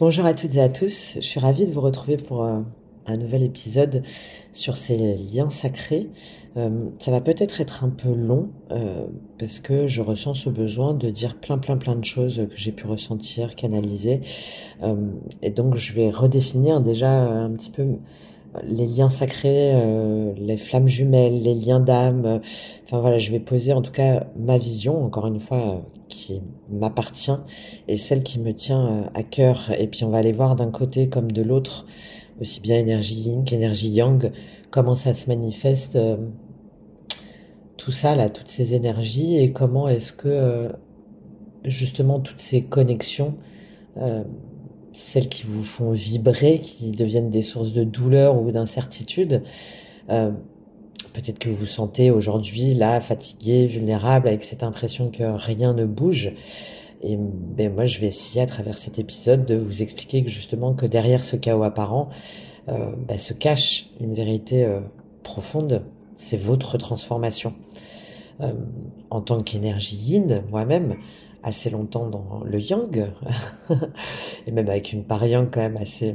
Bonjour à toutes et à tous, je suis ravie de vous retrouver pour un nouvel épisode sur ces liens sacrés. Ça va peut-être être un peu long parce que je ressens ce besoin de dire plein de choses que j'ai pu ressentir, canaliser. Et donc je vais redéfinir déjà un petit peu les liens sacrés, les flammes jumelles, les liens d'âme. Enfin voilà, je vais poser en tout cas ma vision, encore une fois, qui m'appartient et celle qui me tient à cœur. Et puis on va aller voir d'un côté comme de l'autre, aussi bien énergie yin qu'énergie yang, comment ça se manifeste, tout ça là, toutes ces énergies et comment est-ce que justement toutes ces connexions, euh, celles qui vous font vibrer, qui deviennent des sources de douleur ou d'incertitude. Euh, Peut-être que vous vous sentez aujourd'hui là, fatigué, vulnérable, avec cette impression que rien ne bouge. Et ben, moi, je vais essayer à travers cet épisode de vous expliquer que justement que derrière ce chaos apparent se cache une vérité profonde. C'est votre transformation. Euh, En tant qu'énergie yin, moi-même, assez longtemps dans le yang, et même avec une part yang quand même assez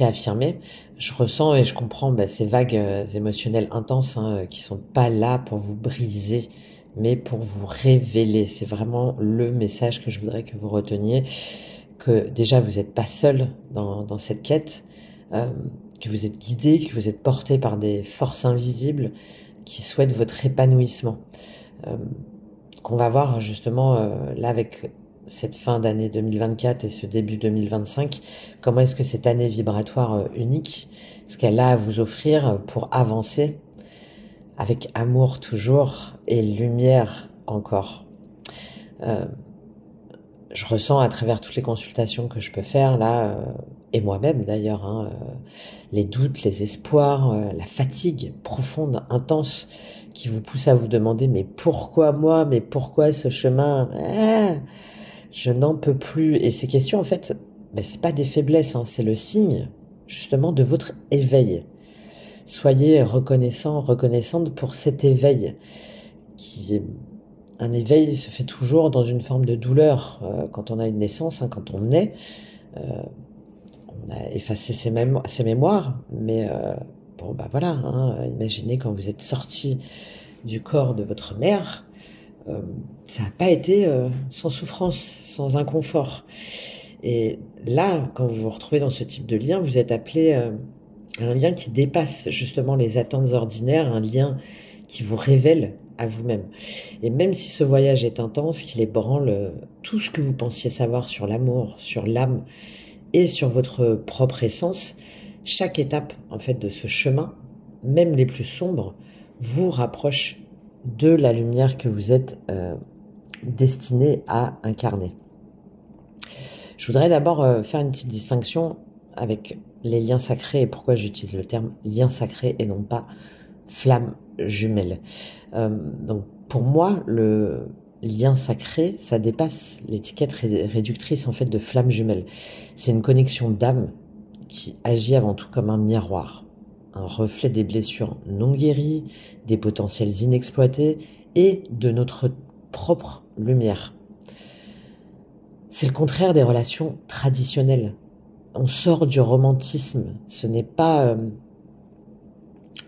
affirmée, je ressens et je comprends ces vagues émotionnelles intenses qui sont pas là pour vous briser, mais pour vous révéler. C'est vraiment le message que je voudrais que vous reteniez, que déjà vous n'êtes pas seul dans cette quête, euh, que vous êtes guidé, que vous êtes porté par des forces invisibles qui souhaitent votre épanouissement. Euh, qu'on va voir justement là avec cette fin d'année 2024 et ce début 2025, comment est-ce que cette année vibratoire unique, ce qu'elle a à vous offrir pour avancer avec amour toujours et lumière encore. Euh, je ressens à travers toutes les consultations que je peux faire là, et moi-même d'ailleurs, les doutes, les espoirs, la fatigue profonde, intense, qui vous pousse à vous demander mais pourquoi moi, mais pourquoi ce chemin, je n'en peux plus. Et ces questions en fait, c'est pas des faiblesses, c'est le signe justement de votre éveil. Soyez reconnaissant, reconnaissante pour cet éveil qui un éveil se fait toujours dans une forme de douleur. Quand on a une naissance, quand on naît, euh, on a effacé ses mémoires, mais bon, voilà, imaginez quand vous êtes sorti du corps de votre mère, ça n'a pas été sans souffrance, sans inconfort. Et là, quand vous vous retrouvez dans ce type de lien, vous êtes appelé à un lien qui dépasse justement les attentes ordinaires, un lien qui vous révèle à vous-même. Et même si ce voyage est intense, qu'il ébranle tout ce que vous pensiez savoir sur l'amour, sur l'âme et sur votre propre essence, chaque étape en fait de ce chemin, même les plus sombres, vous rapproche de la lumière que vous êtes destiné à incarner. Je voudrais d'abord faire une petite distinction avec les liens sacrés et pourquoi j'utilise le terme lien sacré et non pas flamme jumelle. Donc pour moi, le lien sacré, ça dépasse l'étiquette réductrice en fait de flamme jumelle. C'est une connexion d'âme qui agit avant tout comme un miroir, un reflet des blessures non guéries, des potentiels inexploités et de notre propre lumière. C'est le contraire des relations traditionnelles. On sort du romantisme, ce n'est pas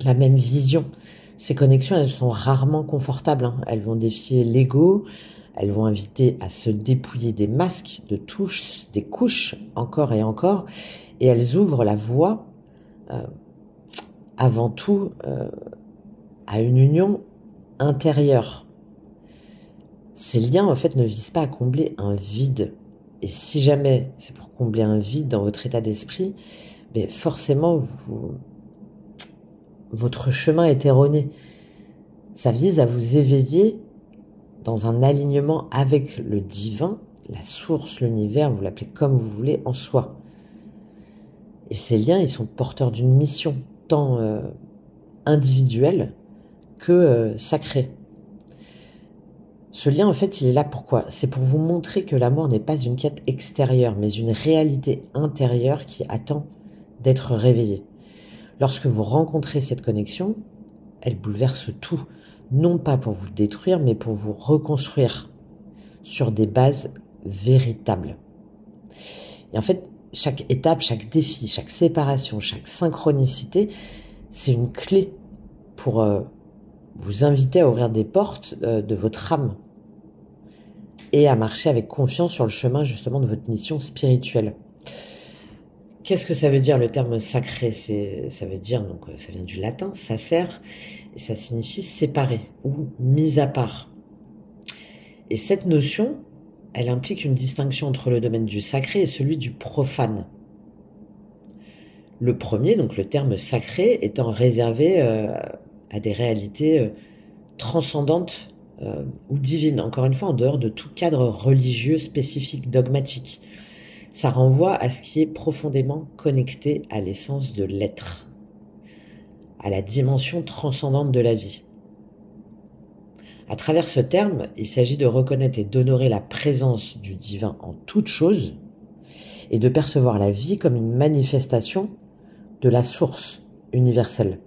la même vision. Ces connexions, elles sont rarement confortables. Elles vont défier l'ego, elles vont inviter à se dépouiller des masques, de touches, des couches, encore et encore, et elles ouvrent la voie, avant tout, à une union intérieure. Ces liens, en fait, ne visent pas à combler un vide. Et si jamais c'est pour combler un vide dans votre état d'esprit, forcément, votre chemin est erroné. Ça vise à vous éveiller dans un alignement avec le divin, la source, l'univers, vous l'appelez comme vous voulez, en soi. Et ces liens, ils sont porteurs d'une mission, tant individuelle que sacrée. Ce lien, en fait, il est là pourquoi? C'est pour vous montrer que l'amour n'est pas une quête extérieure, mais une réalité intérieure qui attend d'être réveillée. Lorsque vous rencontrez cette connexion, elle bouleverse tout, non pas pour vous détruire, mais pour vous reconstruire sur des bases véritables. Et en fait, chaque étape, chaque défi, chaque séparation, chaque synchronicité, c'est une clé pour vous inviter à ouvrir des portes de votre âme et à marcher avec confiance sur le chemin justement de votre mission spirituelle. Qu'est-ce que ça veut dire le terme sacré? Ça veut dire, donc ça vient du latin, sacer, et ça signifie séparé ou mis à part. Et cette notion, elle implique une distinction entre le domaine du sacré et celui du profane. Le premier, donc le terme sacré, étant réservé à des réalités transcendantes ou divines, encore une fois en dehors de tout cadre religieux spécifique, dogmatique. Ça renvoie à ce qui est profondément connecté à l'essence de l'être, à la dimension transcendante de la vie. À travers ce terme, il s'agit de reconnaître et d'honorer la présence du divin en toute chose et de percevoir la vie comme une manifestation de la source universelle.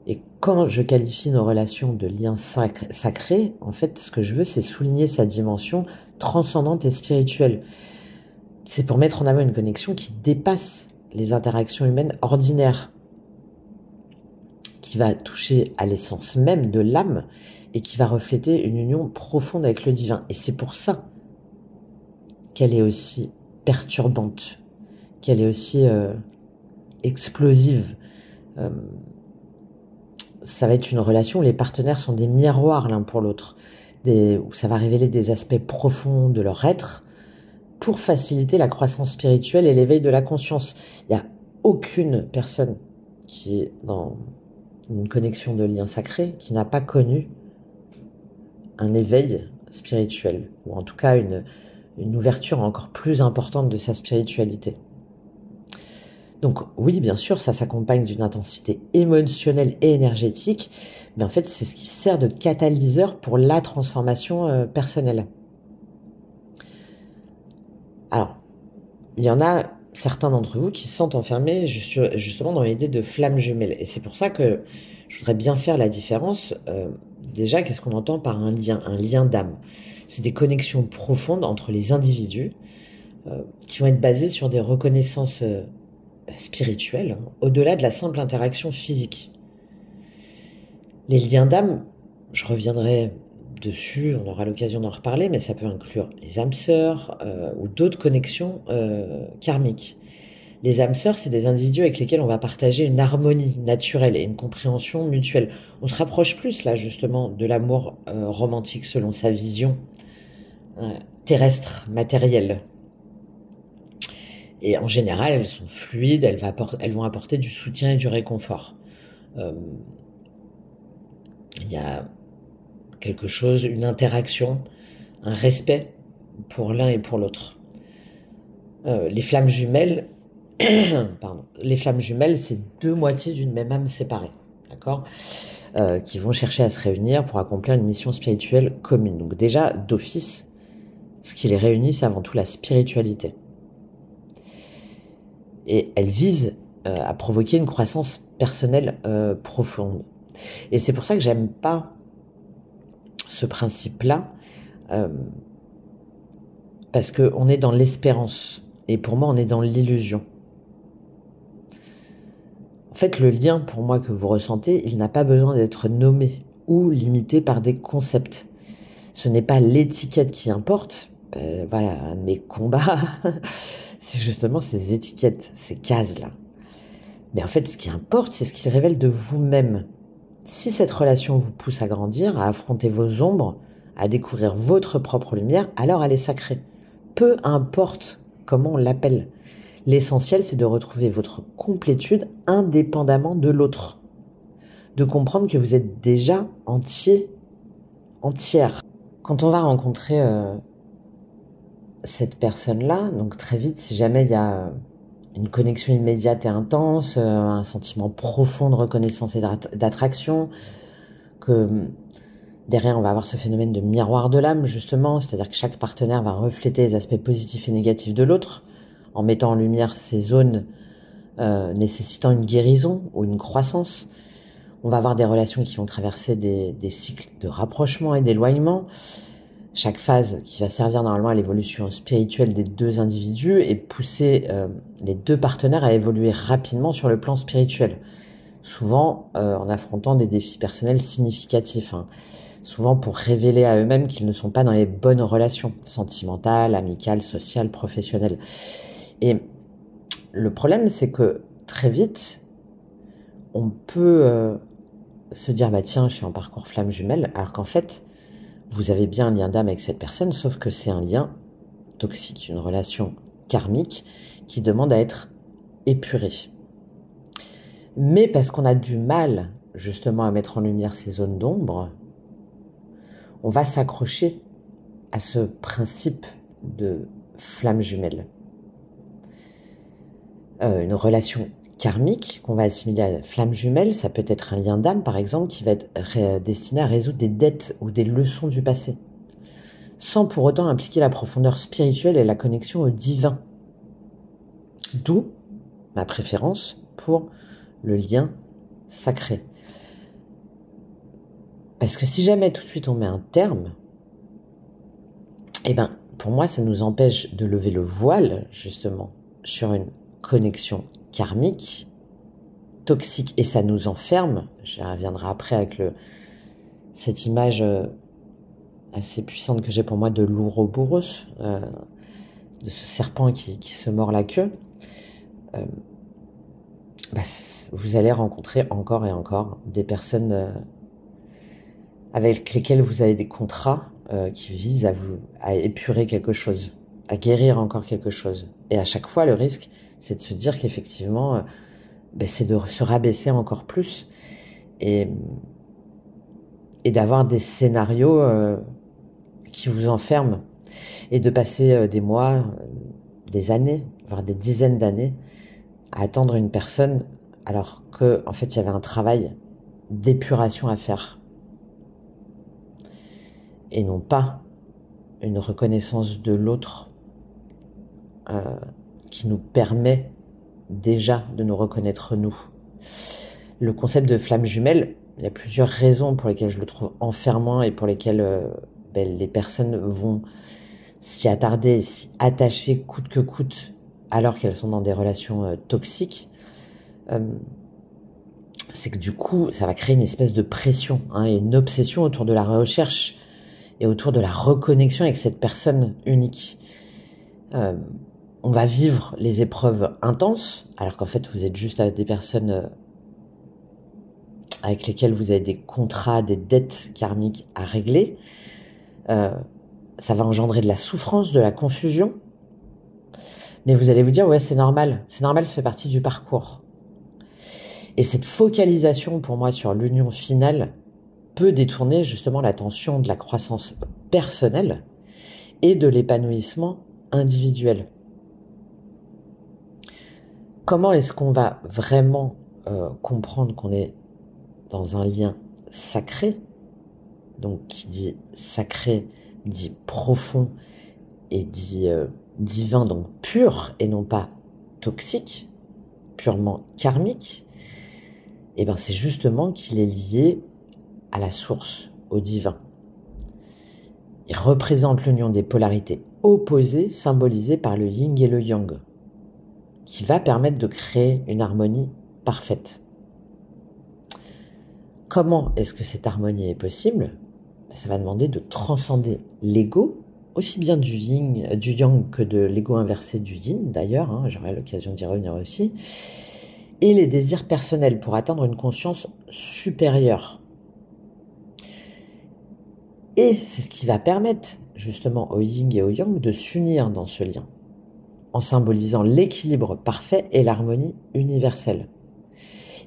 Et quand je qualifie nos relations de liens sacrés, en fait, ce que je veux, c'est souligner sa dimension transcendante et spirituelle. C'est pour mettre en avant une connexion qui dépasse les interactions humaines ordinaires, qui va toucher à l'essence même de l'âme et qui va refléter une union profonde avec le divin. Et c'est pour ça qu'elle est aussi perturbante, qu'elle est aussi explosive. Ça va être une relation où les partenaires sont des miroirs l'un pour l'autre, où ça va révéler des aspects profonds de leur être pour faciliter la croissance spirituelle et l'éveil de la conscience. Il n'y a aucune personne qui est dans une connexion de lien sacré qui n'a pas connu un éveil spirituel, ou en tout cas une ouverture encore plus importante de sa spiritualité. Donc oui, bien sûr, ça s'accompagne d'une intensité émotionnelle et énergétique, mais en fait, c'est ce qui sert de catalyseur pour la transformation personnelle. Alors, il y en a certains d'entre vous qui se sentent enfermés justement dans l'idée de flamme jumelle. Et c'est pour ça que je voudrais bien faire la différence. Déjà, qu'est-ce qu'on entend par un lien d'âme? C'est des connexions profondes entre les individus qui vont être basées sur des reconnaissances spirituelles, au-delà de la simple interaction physique. Les liens d'âme, je reviendrai dessus, on aura l'occasion d'en reparler, mais ça peut inclure les âmes sœurs ou d'autres connexions karmiques. Les âmes sœurs, c'est des individus avec lesquels on va partager une harmonie naturelle et une compréhension mutuelle. On se rapproche plus, là, justement, de l'amour romantique selon sa vision terrestre, matérielle. Et en général, elles sont fluides, elles vont apporter du soutien et du réconfort. Il y a quelque chose, une interaction, un respect pour l'un et pour l'autre. Les flammes jumelles, c'est deux moitiés d'une même âme séparée, d'accord, qui vont chercher à se réunir pour accomplir une mission spirituelle commune. Donc déjà, d'office, ce qui les réunit, c'est avant tout la spiritualité. Et elles visent à provoquer une croissance personnelle profonde. Et c'est pour ça que j'aime pas ce principe-là, parce qu'on est dans l'espérance, et pour moi, on est dans l'illusion. En fait, le lien, pour moi, que vous ressentez, il n'a pas besoin d'être nommé ou limité par des concepts. Ce n'est pas l'étiquette qui importe. Voilà, mes combats, c'est justement ces étiquettes, ces cases-là. Mais en fait, ce qui importe, c'est ce qu'il révèle de vous-même. Si cette relation vous pousse à grandir, à affronter vos ombres, à découvrir votre propre lumière, alors elle est sacrée. Peu importe comment on l'appelle. L'essentiel, c'est de retrouver votre complétude indépendamment de l'autre. De comprendre que vous êtes déjà entier, entière. Quand on va rencontrer cette personne-là, donc très vite, si jamais il y a une connexion immédiate et intense, un sentiment profond de reconnaissance et d'attraction, que derrière on va avoir ce phénomène de miroir de l'âme justement, c'est-à-dire que chaque partenaire va refléter les aspects positifs et négatifs de l'autre, en mettant en lumière ces zones nécessitant une guérison ou une croissance. On va avoir des relations qui vont traverser des cycles de rapprochement et d'éloignement. chaque phase qui va servir normalement à l'évolution spirituelle des deux individus et pousser les deux partenaires à évoluer rapidement sur le plan spirituel, souvent en affrontant des défis personnels significatifs, hein. Souvent pour révéler à eux-mêmes qu'ils ne sont pas dans les bonnes relations sentimentales, amicales, sociales, professionnelles. Et le problème, c'est que très vite, on peut se dire, bah tiens, je suis en parcours flamme jumelle, alors qu'en fait, vous avez bien un lien d'âme avec cette personne, sauf que c'est un lien toxique, une relation karmique qui demande à être épurée. Mais parce qu'on a du mal justement à mettre en lumière ces zones d'ombre, on va s'accrocher à ce principe de flamme jumelle. Une relation karmique qu'on va assimiler à flamme jumelle, ça peut être un lien d'âme par exemple qui va être destiné à résoudre des dettes ou des leçons du passé, sans pour autant impliquer la profondeur spirituelle et la connexion au divin. D'où ma préférence pour le lien sacré. Parce que si jamais tout de suite on met un terme, eh ben, pour moi, ça nous empêche de lever le voile, justement, sur une connexion karmique, toxique, et ça nous enferme. J'y reviendrai après avec cette image assez puissante que j'ai pour moi de l'Ouroboros, de ce serpent qui se mord la queue. Vous allez rencontrer encore et encore des personnes avec lesquelles vous avez des contrats qui visent à épurer quelque chose, à guérir encore quelque chose. Et à chaque fois, le risque, c'est de se dire qu'effectivement, c'est de se rabaisser encore plus et d'avoir des scénarios qui vous enferment et de passer des mois, des années, voire des dizaines d'années à attendre une personne alors qu'en fait, il y avait un travail d'épuration à faire. Et non pas une reconnaissance de l'autre qui nous permet déjà de nous reconnaître nous. Le concept de flamme jumelle, il y a plusieurs raisons pour lesquelles je le trouve enfermant et pour lesquelles les personnes vont s'y attarder, s'y attacher coûte que coûte alors qu'elles sont dans des relations toxiques. C'est que du coup, ça va créer une espèce de pression et une obsession autour de la recherche et autour de la reconnexion avec cette personne unique. On va vivre les épreuves intenses, alors qu'en fait, vous êtes juste avec des personnes avec lesquelles vous avez des contrats, des dettes karmiques à régler. Ça va engendrer de la souffrance, de la confusion. Mais vous allez vous dire, ouais, c'est normal, ça fait partie du parcours. Et cette focalisation, pour moi, sur l'union finale, peut détourner justement l'attention de la croissance personnelle et de l'épanouissement individuel. Comment est-ce qu'on va vraiment comprendre qu'on est dans un lien sacré? Donc qui dit sacré dit profond et dit divin, donc pur et non pas toxique, purement karmique. Et bien c'est justement qu'il est lié à la source, au divin. Il représente l'union des polarités opposées symbolisées par le yin et le yang, qui va permettre de créer une harmonie parfaite. Comment est-ce que cette harmonie est possible? Ça va demander de transcender l'ego, aussi bien du yin, du yang que de l'ego inversé du yin d'ailleurs, j'aurai l'occasion d'y revenir aussi, et les désirs personnels pour atteindre une conscience supérieure. Et c'est ce qui va permettre justement au yin et au yang de s'unir dans ce lien, en symbolisant l'équilibre parfait et l'harmonie universelle.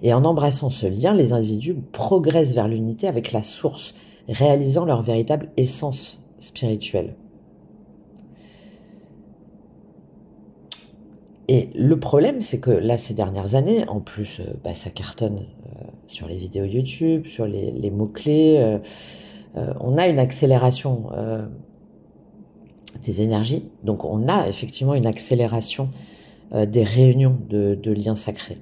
Et en embrassant ce lien, les individus progressent vers l'unité avec la source, réalisant leur véritable essence spirituelle. Et le problème, c'est que là, ces dernières années, en plus, ça cartonne sur les vidéos YouTube, sur les mots-clés, on a une accélération des énergies, donc on a effectivement une accélération des réunions de liens sacrés.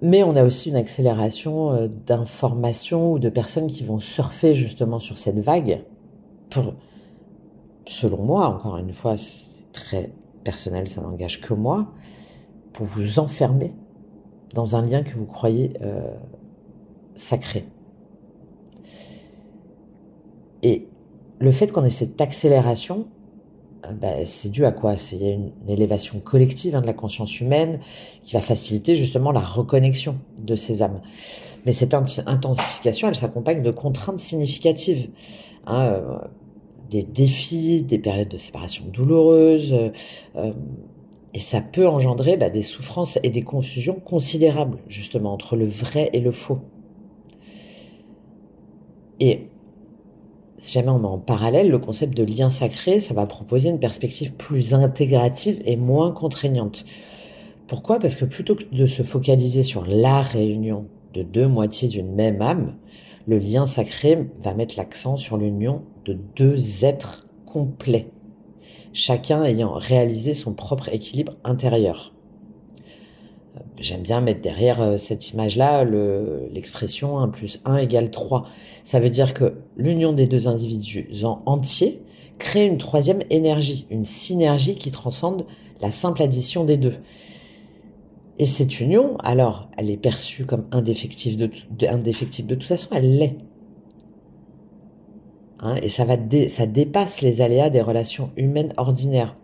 Mais on a aussi une accélération d'informations ou de personnes qui vont surfer justement sur cette vague pour, selon moi, encore une fois, c'est très personnel, ça n'engage que moi, pour vous enfermer dans un lien que vous croyez sacré. Et le fait qu'on ait cette accélération, c'est dû à quoi? Il y a une élévation collective de la conscience humaine qui va faciliter justement la reconnexion de ces âmes. Mais cette intensification, elle s'accompagne de contraintes significatives, des défis, des périodes de séparation douloureuses, et ça peut engendrer des souffrances et des confusions considérables, justement, entre le vrai et le faux. Et si jamais on met en parallèle le concept de lien sacré, ça va proposer une perspective plus intégrative et moins contraignante. Pourquoi? Parce que plutôt que de se focaliser sur la réunion de deux moitiés d'une même âme, le lien sacré va mettre l'accent sur l'union de deux êtres complets, chacun ayant réalisé son propre équilibre intérieur. J'aime bien mettre derrière cette image-là l'expression 1 + 1 = 3. Ça veut dire que l'union des deux individus en entier crée une troisième énergie, une synergie qui transcende la simple addition des deux. Et cette union, alors, elle est perçue comme indéfectible de toute façon, elle l'est. Et ça dépasse les aléas des relations humaines ordinaires.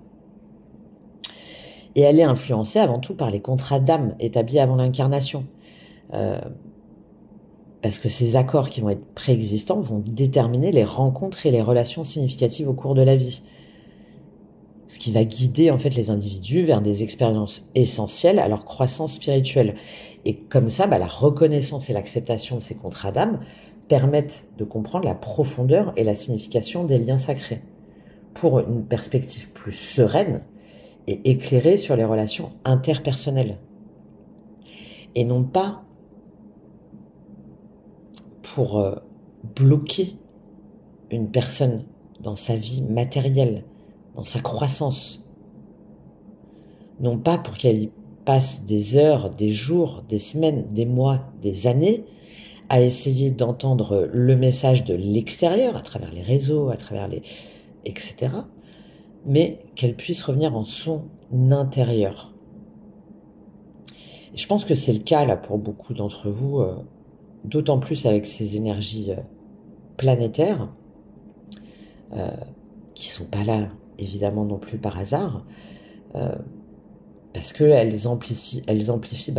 Et elle est influencée avant tout par les contrats d'âme établis avant l'incarnation. Parce que ces accords qui vont être préexistants vont déterminer les rencontres et les relations significatives au cours de la vie. Ce qui va guider en fait les individus vers des expériences essentielles à leur croissance spirituelle. Et comme ça, la reconnaissance et l'acceptation de ces contrats d'âme permettent de comprendre la profondeur et la signification des liens sacrés pour une perspective plus sereine et éclairée sur les relations interpersonnelles. Et non pas pour bloquer une personne dans sa vie matérielle, dans sa croissance. Non pas pour qu'elle y passe des heures, des jours, des semaines, des mois, des années à essayer d'entendre le message de l'extérieur, à travers les réseaux, à travers etc. Mais qu'elle puisse revenir en son intérieur. Et je pense que c'est le cas là pour beaucoup d'entre vous, d'autant plus avec ces énergies planétaires, qui sont pas là évidemment non plus par hasard, parce qu'elles amplifient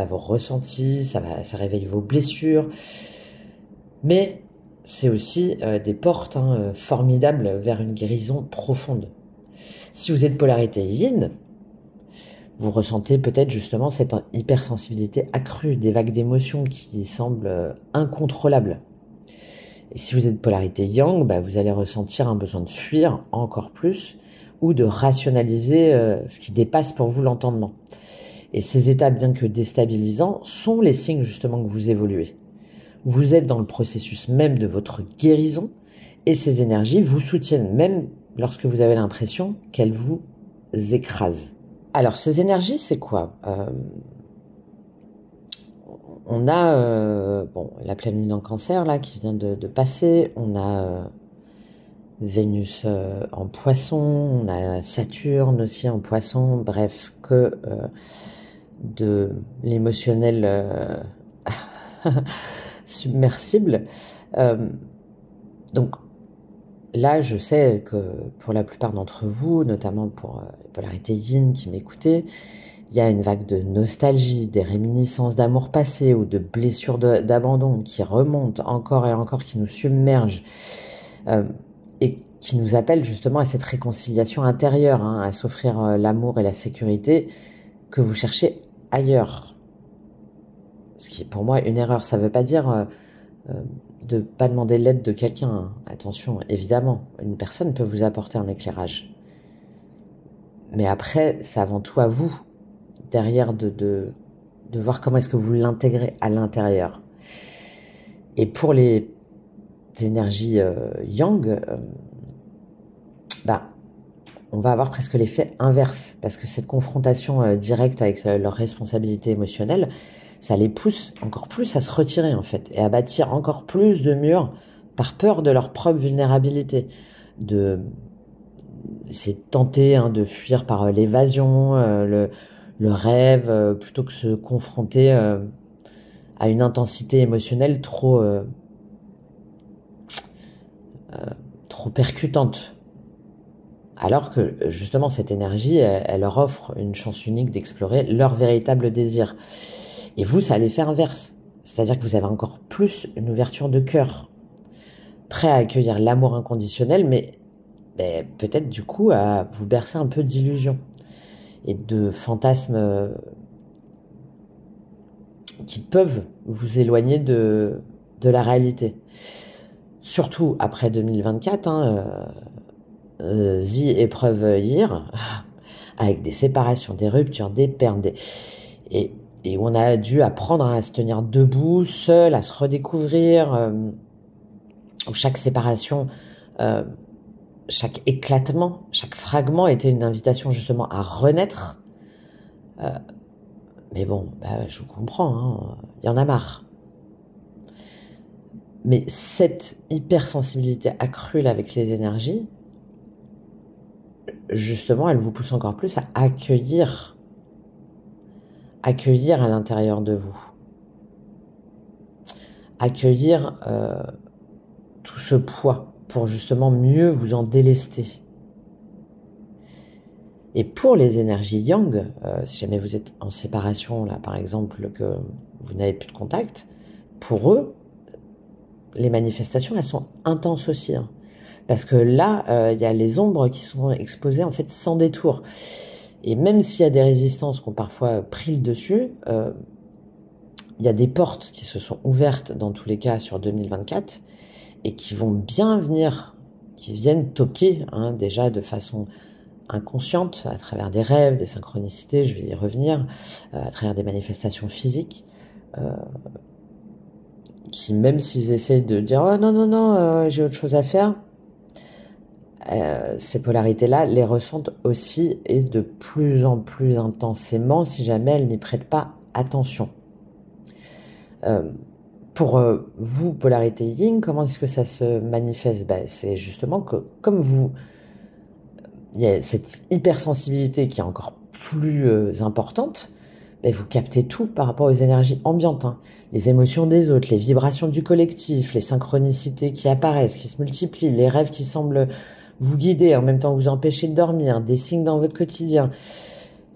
vos ressentis, ça réveille vos blessures, mais c'est aussi des portes formidables vers une guérison profonde. Si vous êtes polarité yin, vous ressentez peut-être justement cette hypersensibilité accrue, des vagues d'émotions qui semblent incontrôlables. Et si vous êtes polarité yang, vous allez ressentir un besoin de fuir encore plus ou de rationaliser ce qui dépasse pour vous l'entendement. Et ces états, bien que déstabilisants, sont les signes justement que vous évoluez. Vous êtes dans le processus même de votre guérison et ces énergies vous soutiennent même lorsque vous avez l'impression qu'elles vous écrasent. Alors, ces énergies, c'est quoi? On a la pleine lune en cancer là qui vient de passer, on a Vénus en poisson, on a Saturne aussi en poisson, bref, que de l'émotionnel submersible. Donc là, je sais que pour la plupart d'entre vous, notamment pour les polarités yin qui m'écoutez, il y a une vague de nostalgie, des réminiscences d'amour passé ou de blessures d'abandon qui remontent encore et encore, qui nous submergent et qui nous appellent justement à cette réconciliation intérieure, à s'offrir l'amour et la sécurité que vous cherchez ailleurs. Ce qui est pour moi une erreur. Ça ne veut pas dire de pas demander l'aide de quelqu'un. Attention, évidemment, une personne peut vous apporter un éclairage. Mais après, c'est avant tout à vous, derrière, de voir comment est-ce que vous l'intégrez à l'intérieur. Et pour les énergies yang, on va avoir presque l'effet inverse, parce que cette confrontation directe avec leur responsabilité émotionnelle, ça les pousse encore plus à se retirer en fait et à bâtir encore plus de murs par peur de leur propre vulnérabilité, de c'est tenter de fuir par l'évasion, le rêve, plutôt que se confronter à une intensité émotionnelle trop percutante. Alors que justement cette énergie, elle leur offre une chance unique d'explorer leur véritable désir. Et vous, ça a l'effet inverse. C'est-à-dire que vous avez encore plus une ouverture de cœur, prêt à accueillir l'amour inconditionnel, mais peut-être du coup à vous bercer un peu d'illusions et de fantasmes qui peuvent vous éloigner de la réalité. Surtout après 2024, the épreuve year, avec des séparations, des ruptures, des pertes, et où on a dû apprendre à se tenir debout, seul, à se redécouvrir, où chaque séparation, chaque éclatement, chaque fragment était une invitation justement à renaître. Mais bon, je vous comprends, il y en a marre. Mais cette hypersensibilité accrue là, avec les énergies, justement, elle vous pousse encore plus à accueillir à l'intérieur de vous. Accueillir tout ce poids pour justement mieux vous en délester. Et pour les énergies yang, si jamais vous êtes en séparation, là par exemple, que vous n'avez plus de contact, pour eux, les manifestations, elles sont intenses aussi. Parce que là, il y a les ombres qui sont exposées en fait sans détour. Et même s'il y a des résistances qui ont parfois pris le dessus, il y a des portes qui se sont ouvertes dans tous les cas sur 2024 et qui vont bien venir, qui viennent toquer déjà de façon inconsciente, à travers des rêves, des synchronicités, je vais y revenir, à travers des manifestations physiques, qui même s'ils essayent de dire « Oh non, j'ai autre chose à faire », ces polarités-là les ressentent aussi et de plus en plus intensément si jamais elles n'y prêtent pas attention. Pour vous, polarité yin, comment est-ce que ça se manifeste? C'est justement que comme vous, il y a cette hypersensibilité qui est encore plus importante, vous captez tout par rapport aux énergies ambiantes, les émotions des autres, les vibrations du collectif, les synchronicités qui apparaissent, qui se multiplient, les rêves qui semblent vous guider, en même temps vous empêcher de dormir, des signes dans votre quotidien,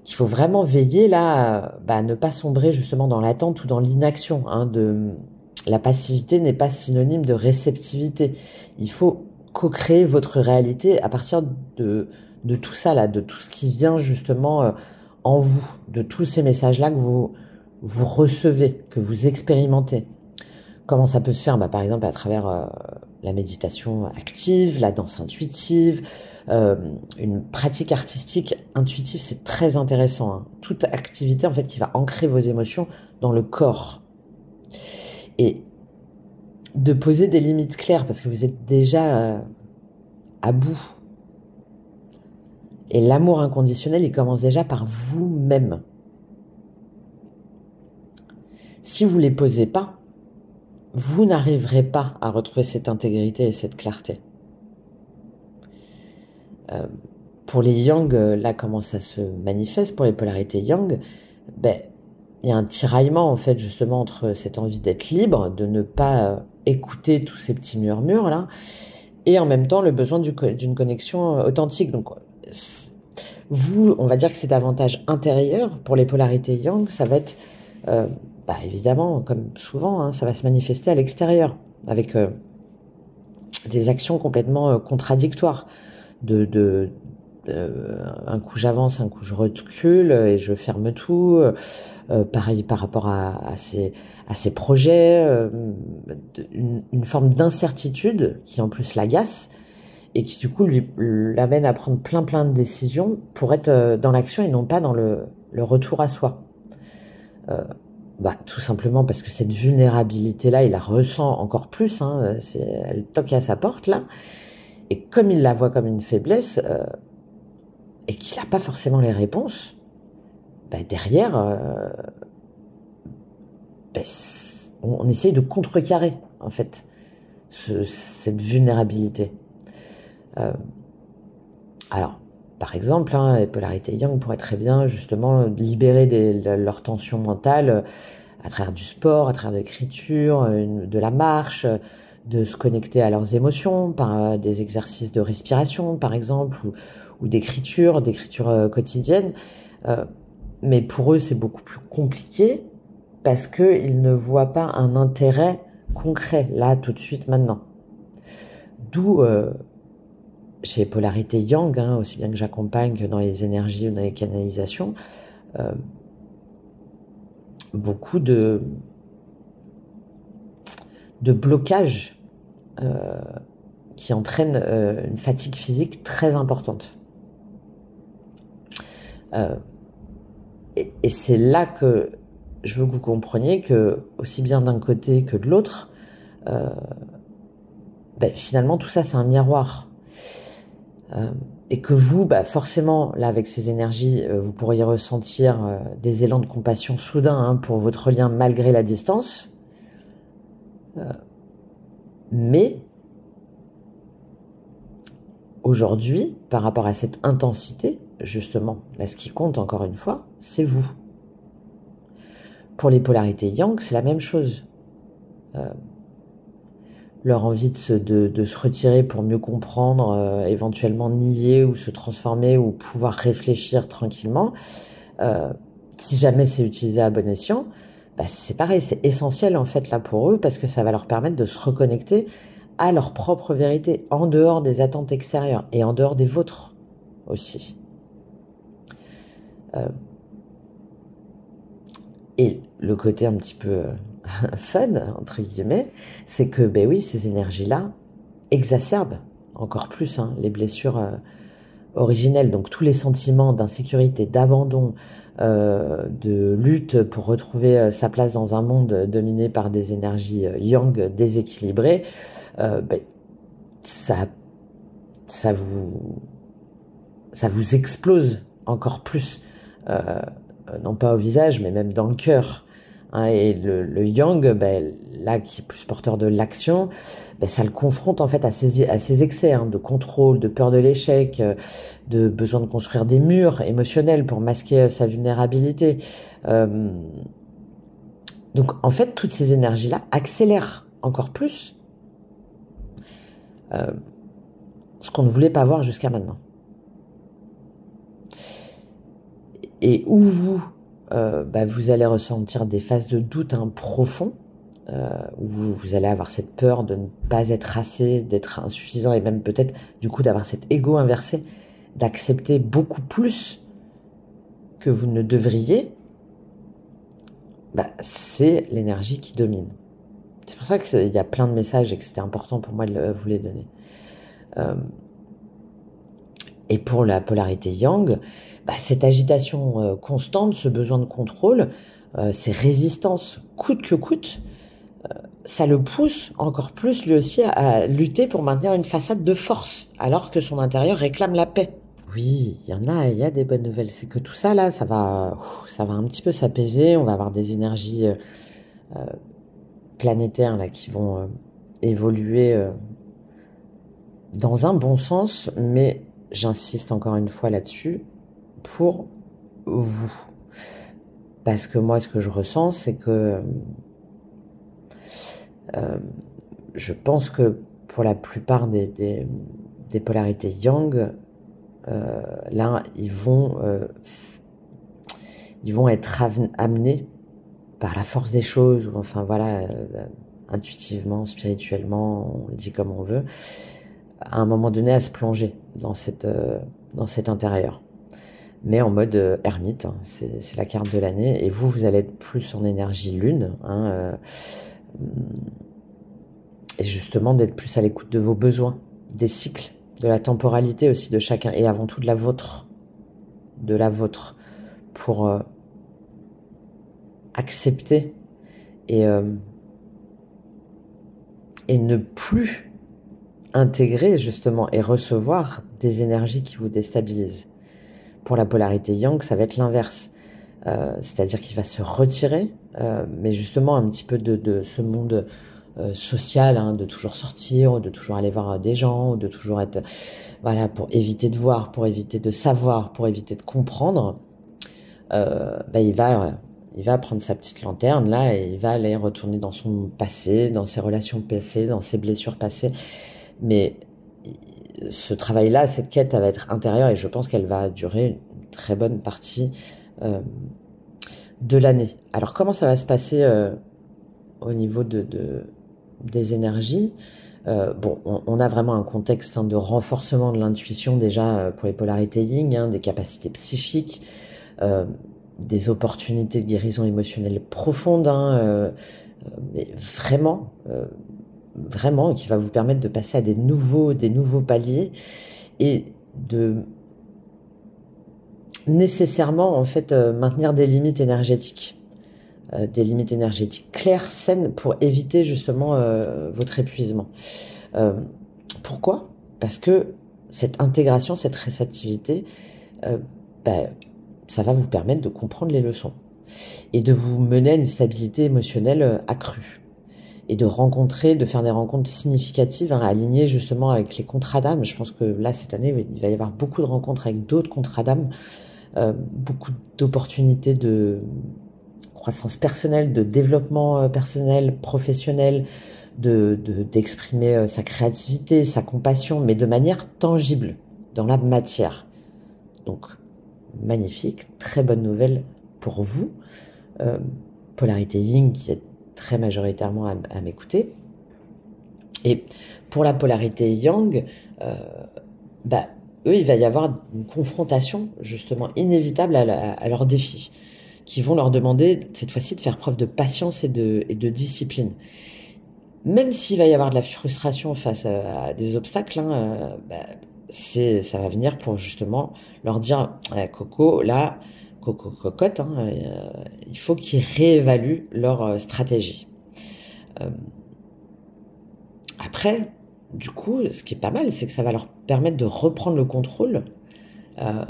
qu'il faut vraiment veiller là à ne pas sombrer justement dans l'attente ou dans l'inaction. La passivité n'est pas synonyme de réceptivité. Il faut co-créer votre réalité à partir de tout ça là, de tout ce qui vient justement en vous, de tous ces messages-là que vous recevez, que vous expérimentez. Comment ça peut se faire? Par exemple, à travers la méditation active, la danse intuitive, une pratique artistique intuitive, c'est très intéressant. Toute activité en fait qui va ancrer vos émotions dans le corps. Et de poser des limites claires parce que vous êtes déjà à bout. Et l'amour inconditionnel, il commence déjà par vous-même. Si vous ne les posez pas, vous n'arriverez pas à retrouver cette intégrité et cette clarté. Pour les yang, là, comment ça se manifeste? Pour les polarités yang, il y a un tiraillement, en fait, justement, entre cette envie d'être libre, de ne pas écouter tous ces petits murmures, là, et en même temps, le besoin d'une connexion authentique. Donc, vous, on va dire que c'est davantage intérieur. Pour les polarités yang, ça va être, évidemment, comme souvent, ça va se manifester à l'extérieur, avec des actions complètement contradictoires, un coup j'avance, un coup je recule et je ferme tout. Pareil par rapport à ces projets, une forme d'incertitude qui en plus l'agace et qui du coup l'amène à prendre plein de décisions pour être dans l'action et non pas dans le retour à soi. Tout simplement parce que cette vulnérabilité-là, il la ressent encore plus. Elle toque à sa porte là, et comme il la voit comme une faiblesse et qu'il n'a pas forcément les réponses, derrière, ben, on essaye de contrecarrer, en fait, cette vulnérabilité. Alors, par exemple, les polarités yang pourraient très bien, justement, libérer leur tension mentale à travers du sport, à travers de l'écriture, de la marche, de se connecter à leurs émotions par des exercices de respiration, par exemple, ou d'écriture quotidienne. Mais pour eux, c'est beaucoup plus compliqué parce qu'ils ne voient pas un intérêt concret, là, tout de suite, maintenant. D'où, chez Polarité Yang, aussi bien que j'accompagne que dans les énergies ou dans les canalisations, beaucoup de blocages qui entraînent une fatigue physique très importante. Et c'est là que je veux que vous compreniez que, aussi bien d'un côté que de l'autre, finalement tout ça c'est un miroir. Et que vous, forcément, là avec ces énergies, vous pourriez ressentir des élans de compassion soudains pour votre lien malgré la distance. Mais aujourd'hui, par rapport à cette intensité, justement, là ce qui compte encore une fois, c'est vous. Pour les polarités yang, c'est la même chose. Leur envie de se retirer pour mieux comprendre, éventuellement nier ou se transformer ou pouvoir réfléchir tranquillement, si jamais c'est utilisé à bon escient, c'est pareil, c'est essentiel en fait là pour eux parce que ça va leur permettre de se reconnecter à leur propre vérité, en dehors des attentes extérieures et en dehors des vôtres aussi. Et le côté un petit peu fun, entre guillemets, c'est que, oui, ces énergies-là exacerbent encore plus les blessures originelles. Donc, tous les sentiments d'insécurité, d'abandon, de lutte pour retrouver sa place dans un monde dominé par des énergies yang déséquilibrées, ça vous explose encore plus, non pas au visage, mais même dans le cœur. Et le yang, là, qui est plus porteur de l'action, ça le confronte en fait à ses excès de contrôle, de peur de l'échec, de besoin de construire des murs émotionnels pour masquer sa vulnérabilité. Donc en fait, toutes ces énergies-là accélèrent encore plus ce qu'on ne voulait pas voir jusqu'à maintenant. Et où vous allez ressentir des phases de doute profonds, où vous allez avoir cette peur de ne pas être assez, d'être insuffisant, et même peut-être du coup d'avoir cet ego inversé, d'accepter beaucoup plus que vous ne devriez, c'est l'énergie qui domine. C'est pour ça qu'il y a plein de messages et que c'était important pour moi de vous les donner. Et pour la polarité yang, cette agitation constante, ce besoin de contrôle, ces résistances coûte que coûte, ça le pousse encore plus lui aussi à lutter pour maintenir une façade de force, alors que son intérieur réclame la paix. Oui, il y a des bonnes nouvelles. C'est que tout ça là, ça va un petit peu s'apaiser. On va avoir des énergies planétaires là qui vont évoluer dans un bon sens, mais j'insiste encore une fois là-dessus, pour vous. Parce que moi, ce que je ressens, c'est que je pense que pour la plupart des polarités yang, là, ils vont être amenés par la force des choses, ou enfin voilà, intuitivement, spirituellement, on le dit comme on veut, à un moment donné à se plonger dans cet intérieur. Mais en mode ermite, c'est la carte de l'année, et vous allez être plus en énergie lune, et justement d'être plus à l'écoute de vos besoins, des cycles, de la temporalité aussi de chacun, et avant tout de la vôtre, pour accepter et ne plus intégrer justement et recevoir des énergies qui vous déstabilisent. Pour la polarité yang, ça va être l'inverse. c'est-à-dire qu'il va se retirer, mais justement un petit peu de ce monde social, hein, de toujours sortir, de toujours aller voir des gens, de toujours être, voilà, pour éviter de voir, pour éviter de savoir, pour éviter de comprendre. Bah, il va prendre sa petite lanterne là et il va aller retourner dans son passé, dans ses relations passées, dans ses blessures passées. Mais ce travail-là, cette quête, elle va être intérieure et je pense qu'elle va durer une très bonne partie euh, de l'année. Alors comment ça va se passer au niveau des énergies? Bon, on a vraiment un contexte, hein, de renforcement de l'intuition déjà pour les polarités yin, hein, des capacités psychiques, euh, des opportunités de guérison émotionnelle profonde, hein, mais vraiment, vraiment, qui va vous permettre de passer à des nouveaux paliers et de nécessairement en fait maintenir des limites énergétiques claires, saines, pour éviter justement votre épuisement. Euh, Pourquoi? Parce que cette intégration, cette réceptivité, euh, bah, ça va vous permettre de comprendre les leçons et de vous mener à une stabilité émotionnelle accrue et de faire des rencontres significatives, hein, alignées justement avec les contrats d'âme. Je pense que là, cette année, il va y avoir beaucoup de rencontres avec d'autres contrats d'âme, beaucoup d'opportunités de croissance personnelle, de développement personnel, professionnel, d'exprimer sa créativité, sa compassion, mais de manière tangible, dans la matière. Donc, magnifique, très bonne nouvelle pour vous. Euh, Polarité Yin qui est très majoritairement à m'écouter. Et pour la polarité Yang, bah, eux, il va y avoir une confrontation justement inévitable à leurs défis, qui vont leur demander cette fois-ci de faire preuve de patience et de discipline. Même s'il va y avoir de la frustration face à des obstacles, hein, bah, ça va venir pour justement leur dire, Coco, là, Coco cocotte, hein, il faut qu'ils réévaluent leur stratégie. Après, du coup, ce qui est pas mal, c'est que ça va leur permettre de reprendre le contrôle, euh,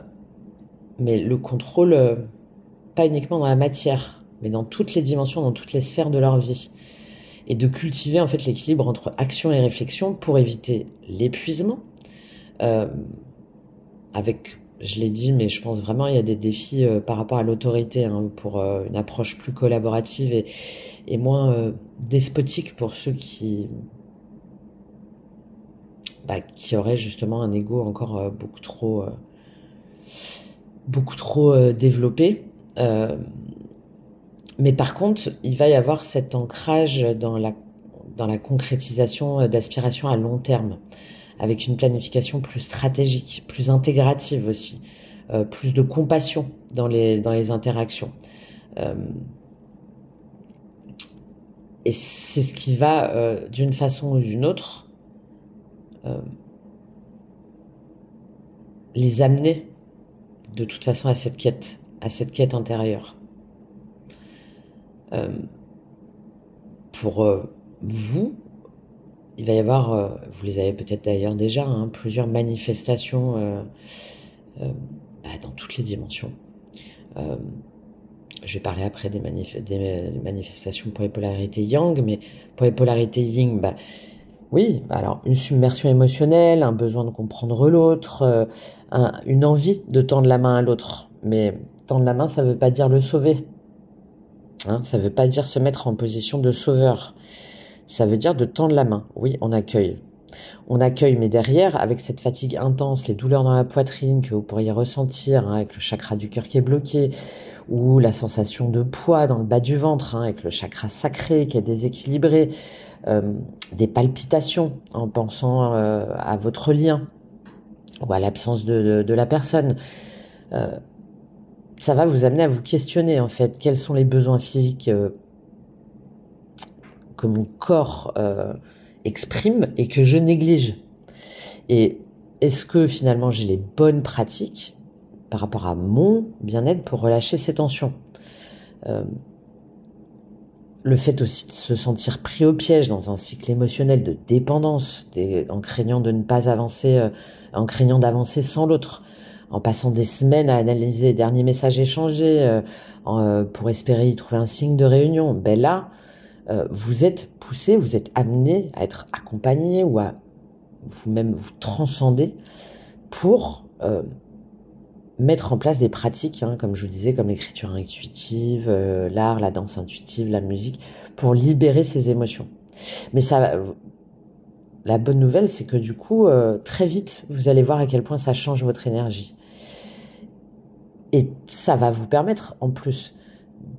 mais le contrôle, pas uniquement dans la matière, mais dans toutes les dimensions, dans toutes les sphères de leur vie. Et de cultiver en fait l'équilibre entre action et réflexion pour éviter l'épuisement. Euh, Avec, je l'ai dit, mais je pense vraiment il y a des défis par rapport à l'autorité, hein, pour une approche plus collaborative et moins despotique pour ceux qui auraient justement un ego encore beaucoup trop développé. Euh, mais par contre, il va y avoir cet ancrage dans la concrétisation d'aspirations à long terme, avec une planification plus stratégique, plus intégrative aussi, plus de compassion dans les interactions. Euh, et c'est ce qui va, d'une façon ou d'une autre, euh, les amener de toute façon à cette quête intérieure. Euh, pour vous, il va y avoir, vous les avez peut-être d'ailleurs déjà, hein, plusieurs manifestations dans toutes les dimensions. Je vais parler après des manifestations pour les polarités yang, mais pour les polarités yin, oui, alors une submersion émotionnelle, un besoin de comprendre l'autre, une envie de tendre la main à l'autre. Mais tendre la main, ça ne veut pas dire le sauver. Hein, ça ne veut pas dire se mettre en position de sauveur. Ça veut dire de tendre la main. Oui, on accueille. On accueille, mais derrière, avec cette fatigue intense, les douleurs dans la poitrine que vous pourriez ressentir, hein, avec le chakra du cœur qui est bloqué, ou la sensation de poids dans le bas du ventre, hein, avec le chakra sacré qui est déséquilibré, des palpitations en pensant à votre lien ou à l'absence de la personne. Ça va vous amener à vous questionner en fait, quels sont les besoins physiques que mon corps exprime et que je néglige. Et est-ce que finalement j'ai les bonnes pratiques par rapport à mon bien-être pour relâcher ces tensions? Le fait aussi de se sentir pris au piège dans un cycle émotionnel de dépendance, en craignant de ne pas avancer, en craignant d'avancer sans l'autre, en passant des semaines à analyser les derniers messages échangés pour espérer y trouver un signe de réunion, ben là, vous êtes poussé, vous êtes amené à être accompagné ou à vous-même vous transcender pour mettre en place des pratiques, hein, comme je vous disais, comme l'écriture intuitive, l'art, la danse intuitive, la musique, pour libérer ces émotions. Mais ça, la bonne nouvelle, c'est que du coup, très vite, vous allez voir à quel point ça change votre énergie. Et ça va vous permettre, en plus,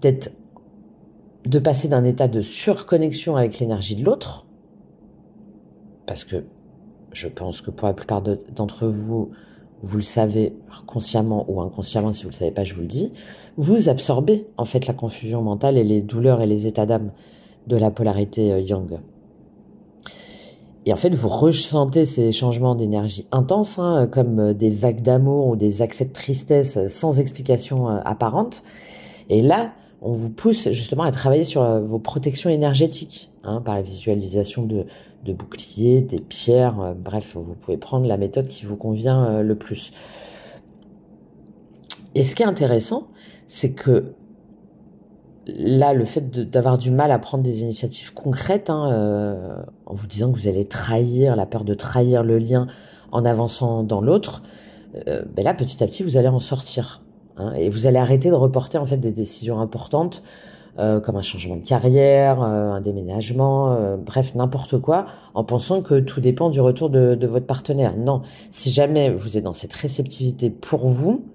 de passer d'un état de surconnexion avec l'énergie de l'autre, parce que je pense que pour la plupart d'entre vous, vous le savez consciemment ou inconsciemment, si vous ne le savez pas, je vous le dis, vous absorbez en fait la confusion mentale et les douleurs et les états d'âme de la polarité yang. Et en fait, vous ressentez ces changements d'énergie intenses, hein, comme des vagues d'amour ou des accès de tristesse sans explication apparente. Et là, on vous pousse justement à travailler sur vos protections énergétiques, hein, par la visualisation de boucliers, des pierres, bref, vous pouvez prendre la méthode qui vous convient le plus. Et ce qui est intéressant, c'est que là, le fait d'avoir du mal à prendre des initiatives concrètes, hein, en vous disant que vous allez trahir, la peur de trahir le lien en avançant dans l'autre, ben là, petit à petit, vous allez en sortir. Hein, et vous allez arrêter de reporter en fait des décisions importantes, comme un changement de carrière, un déménagement, bref, n'importe quoi, en pensant que tout dépend du retour de votre partenaire. Non, si jamais vous êtes dans cette réceptivité pour vous,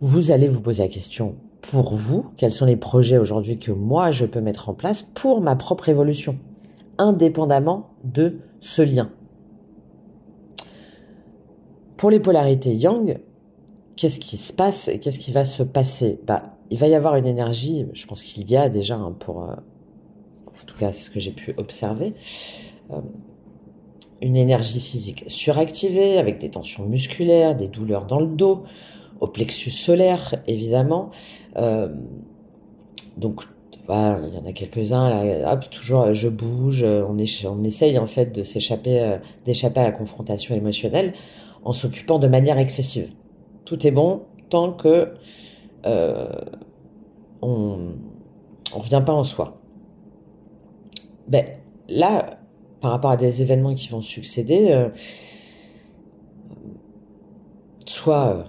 vous allez vous poser la question pour vous, quels sont les projets aujourd'hui que moi je peux mettre en place pour ma propre évolution, indépendamment de ce lien. Pour les polarités yang, qu'est-ce qui se passe et qu'est-ce qui va se passer? Il va y avoir une énergie, je pense qu'il y a déjà, hein, en tout cas c'est ce que j'ai pu observer, une énergie physique suractivée avec des tensions musculaires, des douleurs dans le dos, au plexus solaire évidemment. Donc voilà, il y en a quelques-uns là, hop, toujours je bouge, on essaye en fait de d'échapper à la confrontation émotionnelle en s'occupant de manière excessive. Tout est bon tant que on revient pas en soi. Ben là, par rapport à des événements qui vont succéder, soit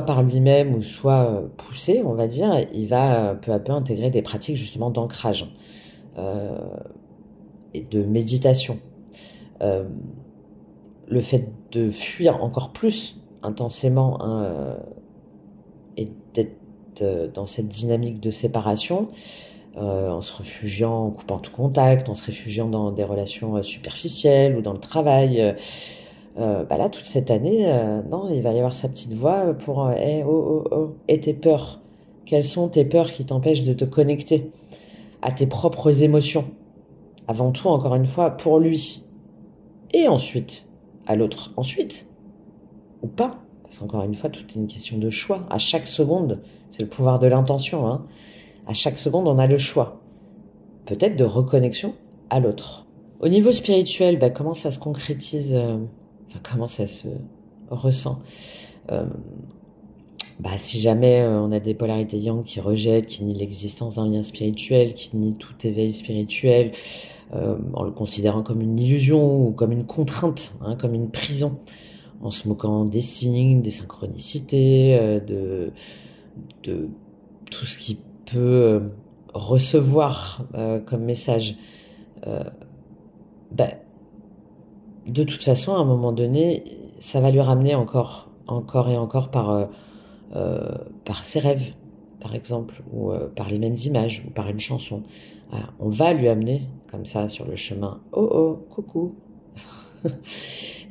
par lui-même ou soit poussé, on va dire, il va peu à peu intégrer des pratiques justement d'ancrage et de méditation. Le fait de fuir encore plus intensément, hein, et d'être dans cette dynamique de séparation, en se réfugiant, en coupant tout contact, en se réfugiant dans des relations superficielles ou dans le travail. Là, toute cette année, non, il va y avoir sa petite voix pour hey, oh, oh, oh, et tes peurs. Quelles sont tes peurs qui t'empêchent de te connecter à tes propres émotions? Avant tout, encore une fois, pour lui. Et ensuite, à l'autre. Ensuite, ou pas. Parce qu'encore une fois, tout est une question de choix. À chaque seconde, c'est le pouvoir de l'intention. Hein. À chaque seconde, on a le choix. Peut-être de reconnexion à l'autre. Au niveau spirituel, comment ça se concrétise comment ça se ressent? Si jamais on a des polarités yang qui rejettent, qui nient l'existence d'un lien spirituel, qui nient tout éveil spirituel, en le considérant comme une illusion ou comme une contrainte, hein, comme une prison, en se moquant des signes, des synchronicités, de tout ce qu'il peut recevoir comme message. De toute façon, à un moment donné, ça va lui ramener encore et encore par ses rêves, par exemple, ou par les mêmes images, ou par une chanson. Alors, on va lui amener, comme ça, sur le chemin, oh oh, coucou.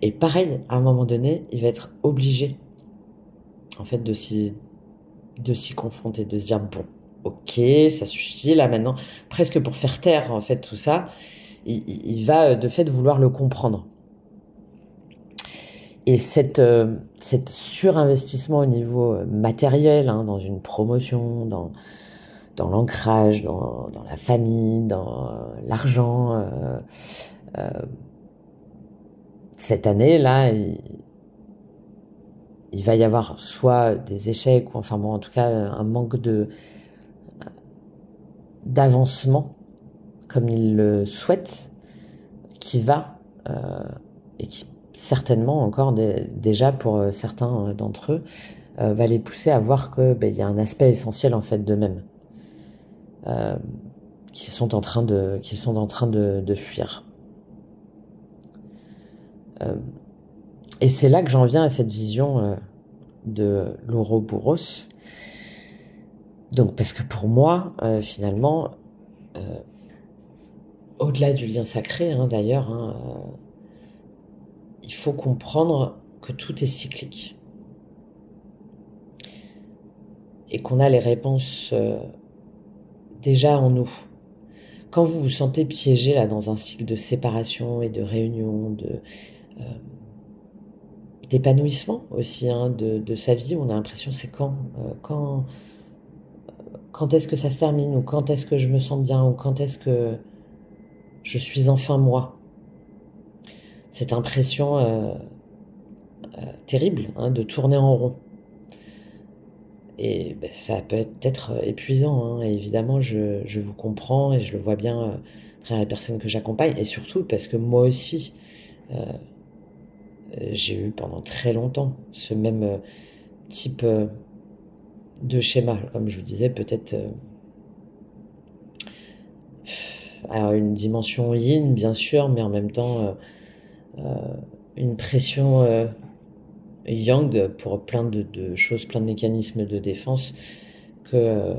Et pareil, à un moment donné, il va être obligé, en fait, de s'y confronter, de se dire, bon, ok, ça suffit, là, maintenant, presque pour faire taire, en fait, tout ça, il va, de fait, vouloir le comprendre. Et cette surinvestissement au niveau matériel, hein, dans une promotion, dans l'ancrage, dans la famille, dans l'argent, cette année-là, il va y avoir soit des échecs, ou enfin bon, en tout cas, un manque d'avancement, comme il le souhaite, qui va, et qui certainement encore déjà pour certains d'entre eux, va les pousser à voir que il y a un aspect essentiel en fait d'eux-mêmes, qu'ils sont en train de fuir. Et c'est là que j'en viens à cette vision de l'Ouroboros. Donc, parce que pour moi, finalement, au-delà du lien sacré, hein, d'ailleurs, hein, il faut comprendre que tout est cyclique. Et qu'on a les réponses déjà en nous. Quand vous vous sentez piégé là dans un cycle de séparation et de réunion, d'épanouissement aussi hein, de sa vie, on a l'impression c'est quand est-ce que ça se termine, ou quand est-ce que je me sens bien, ou quand est-ce que je suis enfin moi. Cette impression terrible hein, de tourner en rond. Et ça peut être épuisant, hein. Et évidemment, je vous comprends et je le vois bien à travers les personnes que j'accompagne. Et surtout parce que moi aussi, j'ai eu pendant très longtemps ce même type de schéma. Comme je vous disais, peut-être à une dimension yin, bien sûr, mais en même temps, une pression yang pour plein de choses, plein de mécanismes de défense que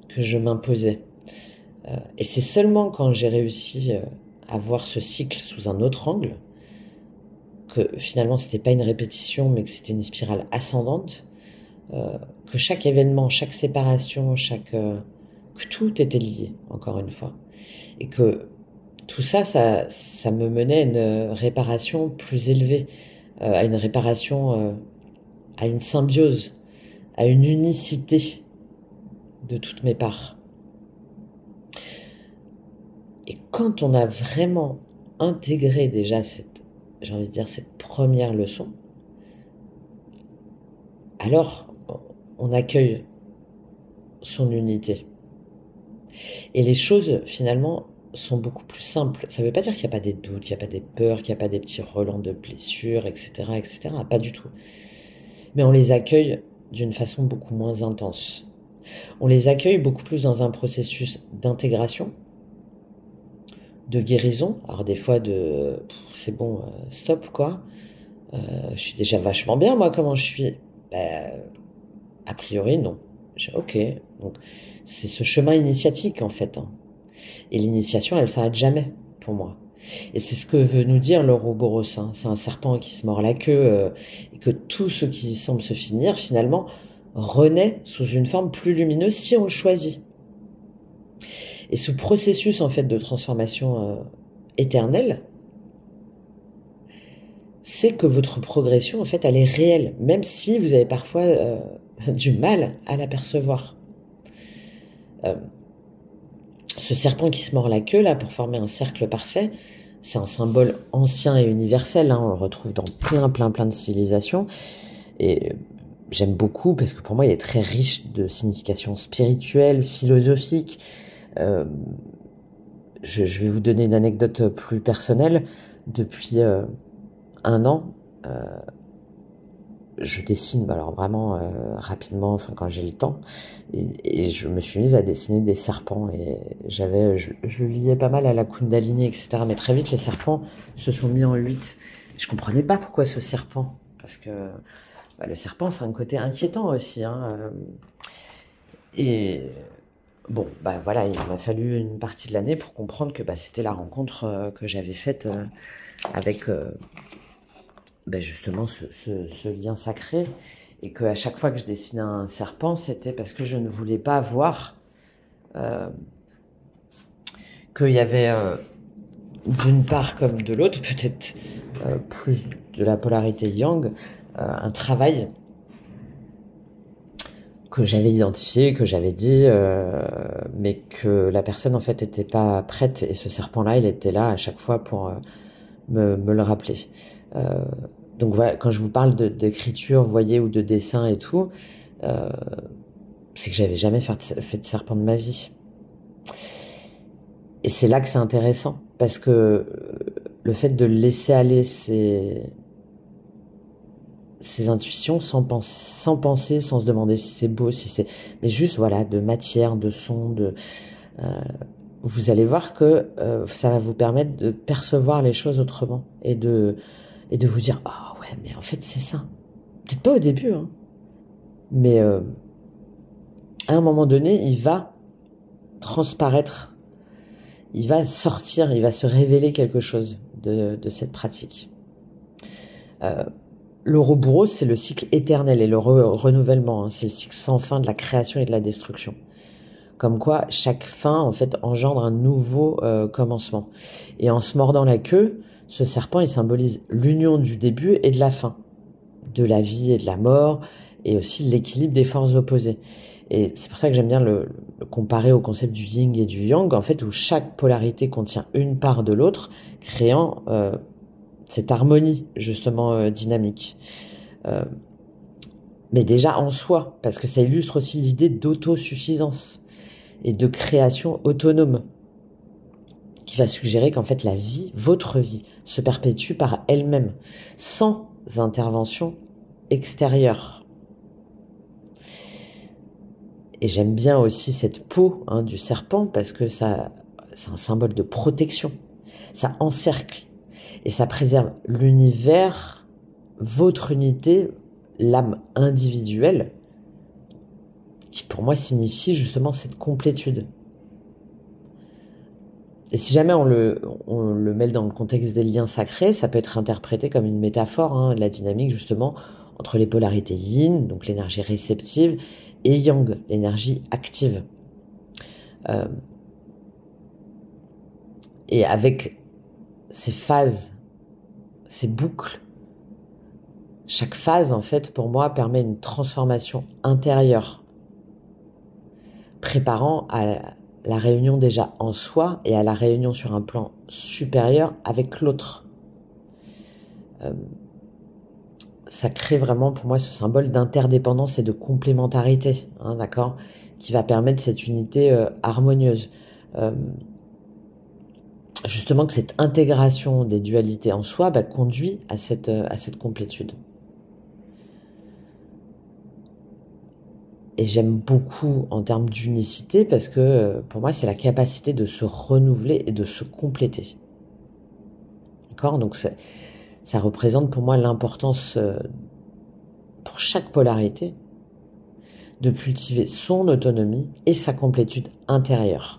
je m'imposais. Et c'est seulement quand j'ai réussi à voir ce cycle sous un autre angle, que finalement c'était pas une répétition mais que c'était une spirale ascendante, que chaque événement, chaque séparation, que tout était lié, encore une fois. Et que tout ça me menait à une réparation plus élevée, à une réparation, à une symbiose, à une unicité de toutes mes parts. Et quand on a vraiment intégré déjà j'ai envie de dire, cette première leçon, alors on accueille son unité. Et les choses, finalement, sont beaucoup plus simples. Ça ne veut pas dire qu'il n'y a pas des doutes, qu'il n'y a pas des peurs, qu'il n'y a pas des petits relents de blessures, etc., etc. Pas du tout. Mais on les accueille d'une façon beaucoup moins intense. On les accueille beaucoup plus dans un processus d'intégration, de guérison. Alors des fois, c'est bon, stop, quoi. Je suis déjà vachement bien, moi, comment je suis. A priori, non. Ok. Donc, c'est ce chemin initiatique, en fait. Hein. Et l'initiation, elle s'arrête jamais, pour moi. Et c'est ce que veut nous dire l'Ouroboros. Hein. C'est un serpent qui se mord la queue, et que tout ce qui semble se finir, finalement, renaît sous une forme plus lumineuse si on le choisit. Et ce processus, en fait, de transformation éternelle, c'est que votre progression, en fait, elle est réelle, même si vous avez parfois du mal à l'apercevoir. Ce serpent qui se mord la queue, là, pour former un cercle parfait, c'est un symbole ancien et universel, hein, on le retrouve dans plein de civilisations, et j'aime beaucoup, parce que pour moi, il est très riche de significations spirituelles, philosophiques. Je vais vous donner une anecdote plus personnelle. Depuis 1 an, je dessine, alors vraiment rapidement, enfin quand j'ai le temps, et je me suis mise à dessiner des serpents, et je le liais pas mal à la Kundalini, etc. Mais très vite, les serpents se sont mis en 8. Je comprenais pas pourquoi ce serpent, parce que le serpent, c'est un côté inquiétant aussi, hein, et bon, voilà, il m'a fallu une partie de l'année pour comprendre que c'était la rencontre que j'avais faite avec justement ce lien sacré, et qu'à chaque fois que je dessinais un serpent, c'était parce que je ne voulais pas voir qu'il y avait d'une part comme de l'autre, peut-être plus de la polarité yang, un travail que j'avais identifié, que j'avais dit, mais que la personne en fait n'était pas prête, et ce serpent-là, il était là à chaque fois pour me le rappeler. Donc voilà, quand je vous parle d'écriture, vous voyez, ou de dessin et tout, euh, c'est que j'avais jamais fait de serpent de ma vie. Et c'est là que c'est intéressant, parce que le fait de laisser aller ses intuitions sans penser, sans se demander si c'est beau, si c'est... Mais juste, voilà, de matière, de son, euh, vous allez voir que ça va vous permettre de percevoir les choses autrement et de vous dire, ah ouais, mais en fait, c'est ça. Peut-être pas au début, hein, mais à un moment donné, il va transparaître, il va sortir, il va se révéler quelque chose de cette pratique. L'Ouroboros, c'est le cycle éternel et le renouvellement, hein, c'est le cycle sans fin de la création et de la destruction. Comme quoi, chaque fin, en fait, engendre un nouveau commencement. Et en se mordant la queue, ce serpent, il symbolise l'union du début et de la fin, de la vie et de la mort, et aussi l'équilibre des forces opposées. Et c'est pour ça que j'aime bien le comparer au concept du yin et du yang, en fait, où chaque polarité contient une part de l'autre, créant cette harmonie, justement, dynamique. Euh, mais déjà en soi, parce que ça illustre aussi l'idée d'autosuffisance et de création autonome, qui va suggérer qu'en fait la vie, votre vie, se perpétue par elle-même, sans intervention extérieure. Et j'aime bien aussi cette peau, hein, du serpent, parce que ça, c'est un symbole de protection. Ça encercle et ça préserve l'univers, votre unité, l'âme individuelle, qui pour moi signifie justement cette complétude. Et si jamais on le met dans le contexte des liens sacrés, ça peut être interprété comme une métaphore, hein, de la dynamique justement entre les polarités yin, donc l'énergie réceptive, et yang, l'énergie active. Euh, et avec ces phases, ces boucles, chaque phase en fait pour moi permet une transformation intérieure, préparant à la réunion déjà en soi et à la réunion sur un plan supérieur avec l'autre. Ça crée vraiment pour moi ce symbole d'interdépendance et de complémentarité, hein, d'accord, qui va permettre cette unité harmonieuse. Euh, Justement que cette intégration des dualités en soi bah, conduit à cette complétude. Et j'aime beaucoup en termes d'unicité parce que pour moi c'est la capacité de se renouveler et de se compléter. D'accord? Donc ça représente pour moi l'importance pour chaque polarité de cultiver son autonomie et sa complétude intérieure.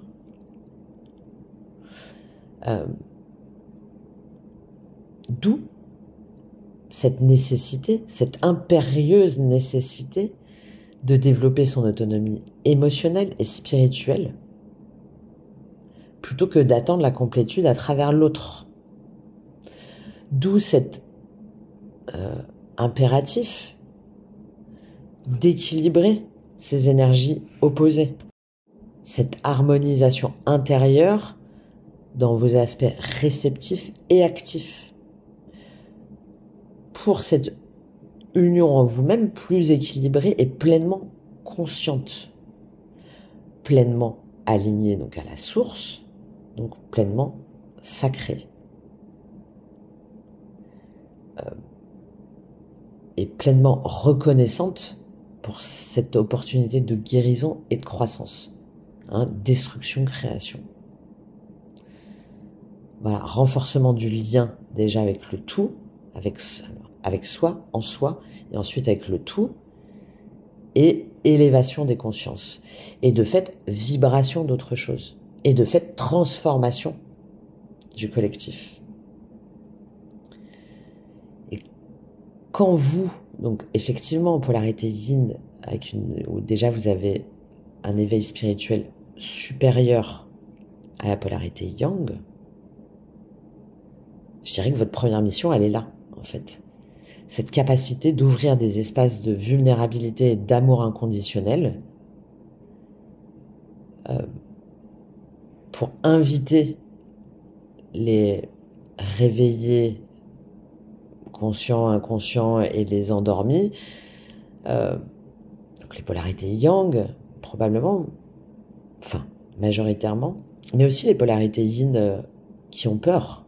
D'où cette nécessité, cette impérieuse nécessité de développer son autonomie émotionnelle et spirituelle plutôt que d'attendre la complétude à travers l'autre. D'où cet impératif d'équilibrer ces énergies opposées, cette harmonisation intérieure dans vos aspects réceptifs et actifs, pour cette union en vous-même plus équilibrée et pleinement consciente, pleinement alignée donc à la source, donc pleinement sacrée. Et pleinement reconnaissante pour cette opportunité de guérison et de croissance. Hein, destruction, création. Voilà, renforcement du lien déjà avec le tout, avec soi, en soi, et ensuite avec le tout, et élévation des consciences. Et de fait, vibration d'autre chose. Et de fait, transformation du collectif. Et quand vous, donc effectivement, en polarité yin, où déjà vous avez un éveil spirituel supérieur à la polarité yang, je dirais que votre première mission, elle est là, en fait. Cette capacité d'ouvrir des espaces de vulnérabilité et d'amour inconditionnel pour inviter les réveillés conscient, inconscient et les endormis. Donc les polarités yang, probablement, enfin majoritairement, mais aussi les polarités yin qui ont peur.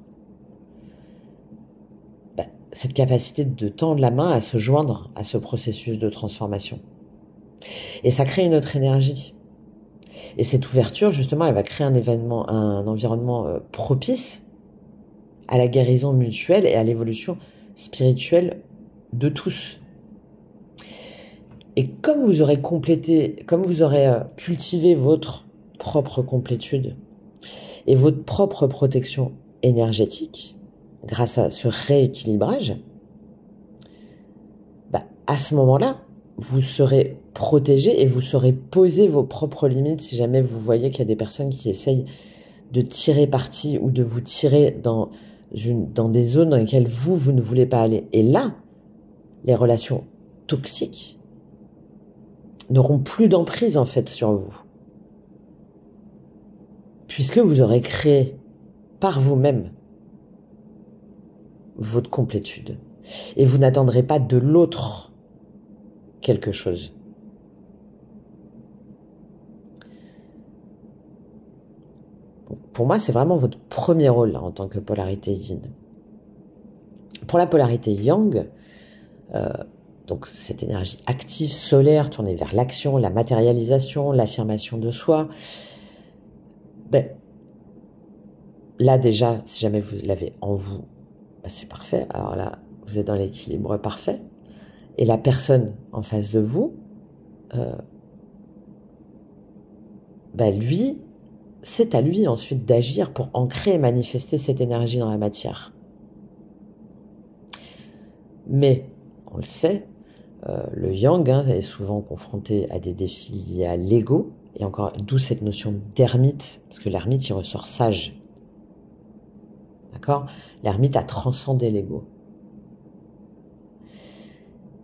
Cette capacité de tendre la main à se joindre à ce processus de transformation. Et ça crée une autre énergie. Et cette ouverture, justement, elle va créer un environnement propice à la guérison mutuelle et à l'évolution spirituelle de tous. Et comme vous aurez cultivé votre propre complétude et votre propre protection énergétique, grâce à ce rééquilibrage, à ce moment-là, vous serez protégé et vous saurez poser vos propres limites si jamais vous voyez qu'il y a des personnes qui essayent de tirer parti ou de vous tirer dans des zones dans lesquelles vous ne voulez pas aller. Et là, les relations toxiques n'auront plus d'emprise en fait sur vous. Puisque vous aurez créé par vous-même votre complétude. Et vous n'attendrez pas de l'autre quelque chose. Donc, pour moi, c'est vraiment votre premier rôle là, en tant que polarité yin. Pour la polarité yang, donc cette énergie active, solaire, tournée vers l'action, la matérialisation, l'affirmation de soi, là déjà, si jamais vous l'avez en vous, c'est parfait. Alors là, vous êtes dans l'équilibre parfait. Et la personne en face de vous, lui, c'est à lui ensuite d'agir pour ancrer et manifester cette énergie dans la matière. Mais, on le sait, le yang est souvent confronté à des défis liés à l'ego, et encore, d'où cette notion d'ermite, parce que l'ermite, il ressort sage. D'accord ? L'ermite a transcendé l'ego.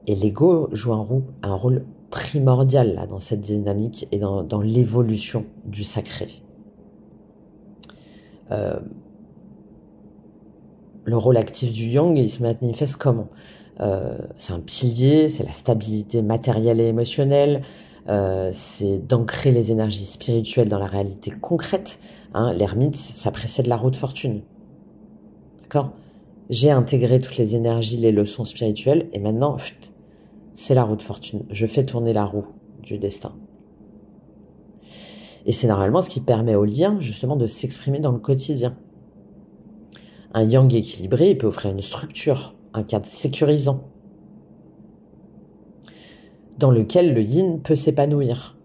Et l'ego joue un rôle primordial là, dans cette dynamique et dans l'évolution du sacré. Le rôle actif du yang, il se manifeste comment ? C'est un pilier, c'est la stabilité matérielle et émotionnelle, c'est d'ancrer les énergies spirituelles dans la réalité concrète. L'ermite, ça précède la roue de fortune. D'accord ? J'ai intégré toutes les énergies, les leçons spirituelles, et maintenant, c'est la roue de fortune. Je fais tourner la roue du destin. Et c'est normalement ce qui permet au lien, justement, de s'exprimer dans le quotidien. Un yang équilibré, il peut offrir une structure, un cadre sécurisant, dans lequel le yin peut s'épanouir.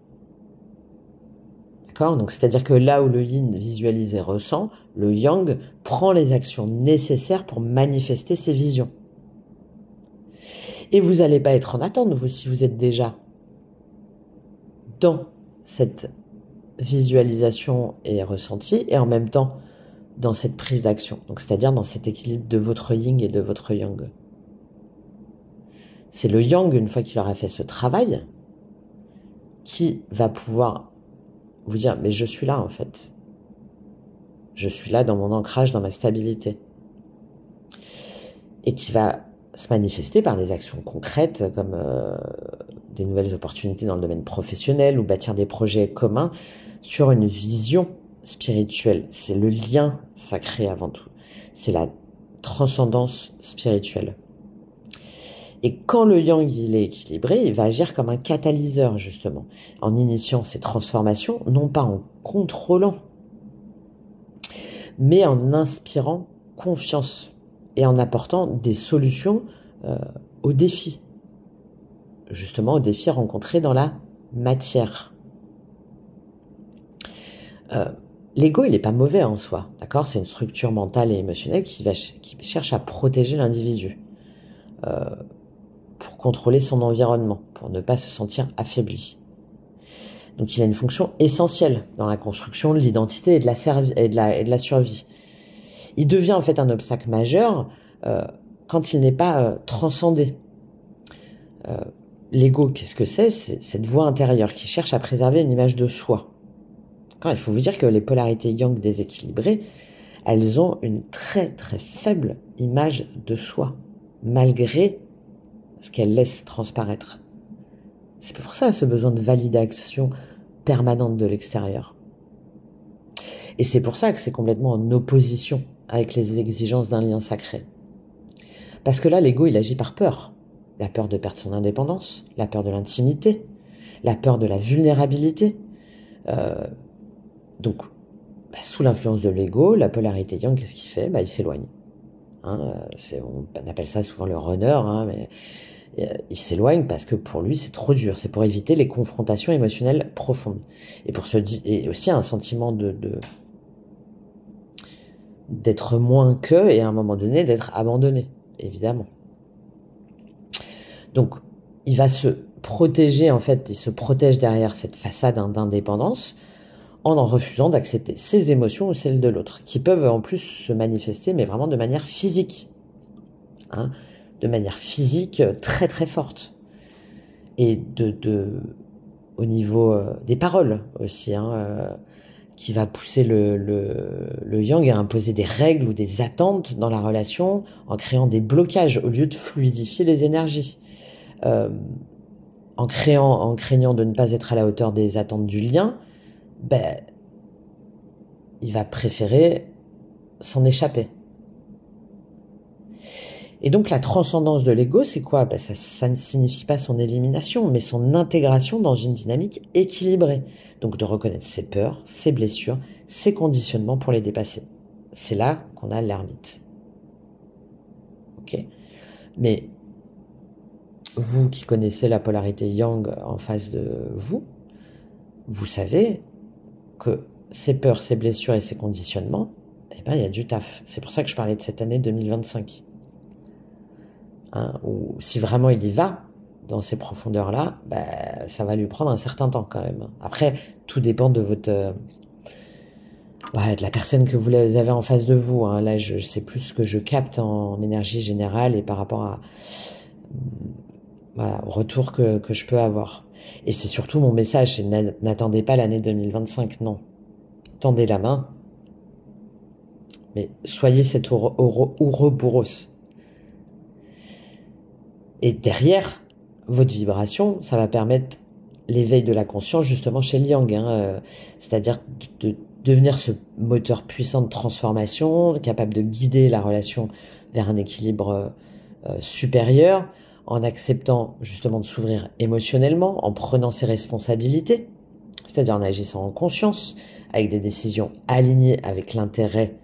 D'accord ? Donc, c'est-à-dire que là où le yin visualise et ressent, le yang prend les actions nécessaires pour manifester ses visions. Et vous n'allez pas être en attente, vous, si vous êtes déjà dans cette visualisation et ressenti, et en même temps dans cette prise d'action. Donc, c'est-à-dire dans cet équilibre de votre yin et de votre yang. C'est le yang, une fois qu'il aura fait ce travail, qui va pouvoir vous dire, mais je suis là en fait. Je suis là dans mon ancrage, dans ma stabilité. Et qui va se manifester par des actions concrètes comme des nouvelles opportunités dans le domaine professionnel ou bâtir des projets communs sur une vision spirituelle. C'est le lien sacré avant tout. C'est la transcendance spirituelle. Et quand le yang il est équilibré, il va agir comme un catalyseur justement, en initiant ces transformations, non pas en contrôlant, mais en inspirant confiance et en apportant des solutions aux défis, justement aux défis rencontrés dans la matière. L'ego, il n'est pas mauvais en soi, d'accord ? C'est une structure mentale et émotionnelle qui cherche à protéger l'individu, pour contrôler son environnement, pour ne pas se sentir affaibli. Donc il a une fonction essentielle dans la construction de l'identité et de la survie. Il devient en fait un obstacle majeur quand il n'est pas transcendé. L'ego, qu'est-ce que c'est ? C'est cette voix intérieure qui cherche à préserver une image de soi. Il faut vous dire que les polarités yang déséquilibrées, elles ont une très très faible image de soi, malgré ce qu'elle laisse transparaître. C'est pour ça ce besoin de validation permanente de l'extérieur. Et c'est pour ça que c'est complètement en opposition avec les exigences d'un lien sacré. Parce que là, l'ego, il agit par peur. La peur de perdre son indépendance, la peur de l'intimité, la peur de la vulnérabilité. Donc, sous l'influence de l'ego, la polarité yang, qu'est-ce qu'il fait? Il s'éloigne. On appelle ça souvent le runner, mais il s'éloigne parce que pour lui, c'est trop dur. C'est pour éviter les confrontations émotionnelles profondes. Et aussi un sentiment d'être moins que, et à un moment donné, d'être abandonné, évidemment. Donc, il va se protéger, en fait, il se protège derrière cette façade d'indépendance en refusant d'accepter ses émotions ou celles de l'autre, qui peuvent en plus se manifester, mais vraiment de manière physique. De manière physique très très forte. Et au niveau des paroles aussi, qui va pousser le yang à imposer des règles ou des attentes dans la relation en créant des blocages au lieu de fluidifier les énergies. En craignant de ne pas être à la hauteur des attentes du lien, il va préférer s'en échapper. Et donc la transcendance de l'ego, c'est quoi? Ça ne signifie pas son élimination, mais son intégration dans une dynamique équilibrée. Donc de reconnaître ses peurs, ses blessures, ses conditionnements pour les dépasser. C'est là qu'on a l'ermite. Ok? Mais vous qui connaissez la polarité yang en face de vous, vous savez que ces peurs, ces blessures et ces conditionnements, il y a du taf. C'est pour ça que je parlais de cette année 2025. Où si vraiment il y va dans ces profondeurs-là, ça va lui prendre un certain temps quand même. Après, tout dépend de de la personne que vous avez en face de vous. Là, je sais plus ce que je capte en énergie générale et par rapport au retour que je peux avoir. Et c'est surtout mon message, c'est n'attendez pas l'année 2025, non. Tendez la main, mais soyez cet ouroboros. Et derrière votre vibration, ça va permettre l'éveil de la conscience justement chez le yang, c'est-à-dire de devenir ce moteur puissant de transformation, capable de guider la relation vers un équilibre supérieur, en acceptant justement de s'ouvrir émotionnellement, en prenant ses responsabilités, c'est-à-dire en agissant en conscience, avec des décisions alignées avec l'intérêt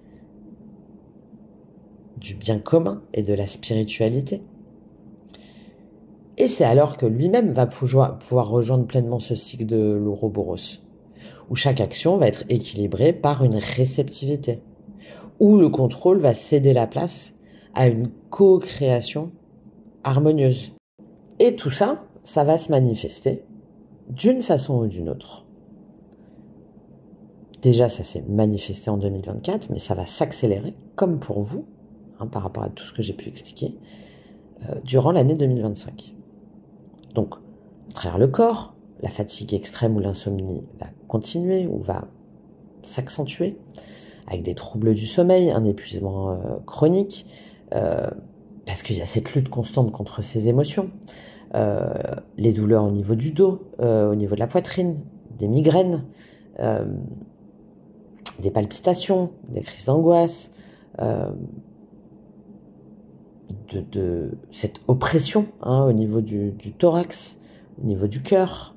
du bien commun et de la spiritualité. Et c'est alors que lui-même va pouvoir rejoindre pleinement ce cycle de l'ouroboros, où chaque action va être équilibrée par une réceptivité, où le contrôle va céder la place à une co-création harmonieuse. Et tout ça, ça va se manifester d'une façon ou d'une autre. Déjà, ça s'est manifesté en 2024, mais ça va s'accélérer, comme pour vous, par rapport à tout ce que j'ai pu expliquer, durant l'année 2025. Donc, à travers le corps, la fatigue extrême ou l'insomnie va continuer ou va s'accentuer, avec des troubles du sommeil, un épuisement chronique, parce qu'il y a cette lutte constante contre ces émotions, les douleurs au niveau du dos, au niveau de la poitrine, des migraines, des palpitations, des crises d'angoisse, de cette oppression au niveau du thorax, au niveau du cœur.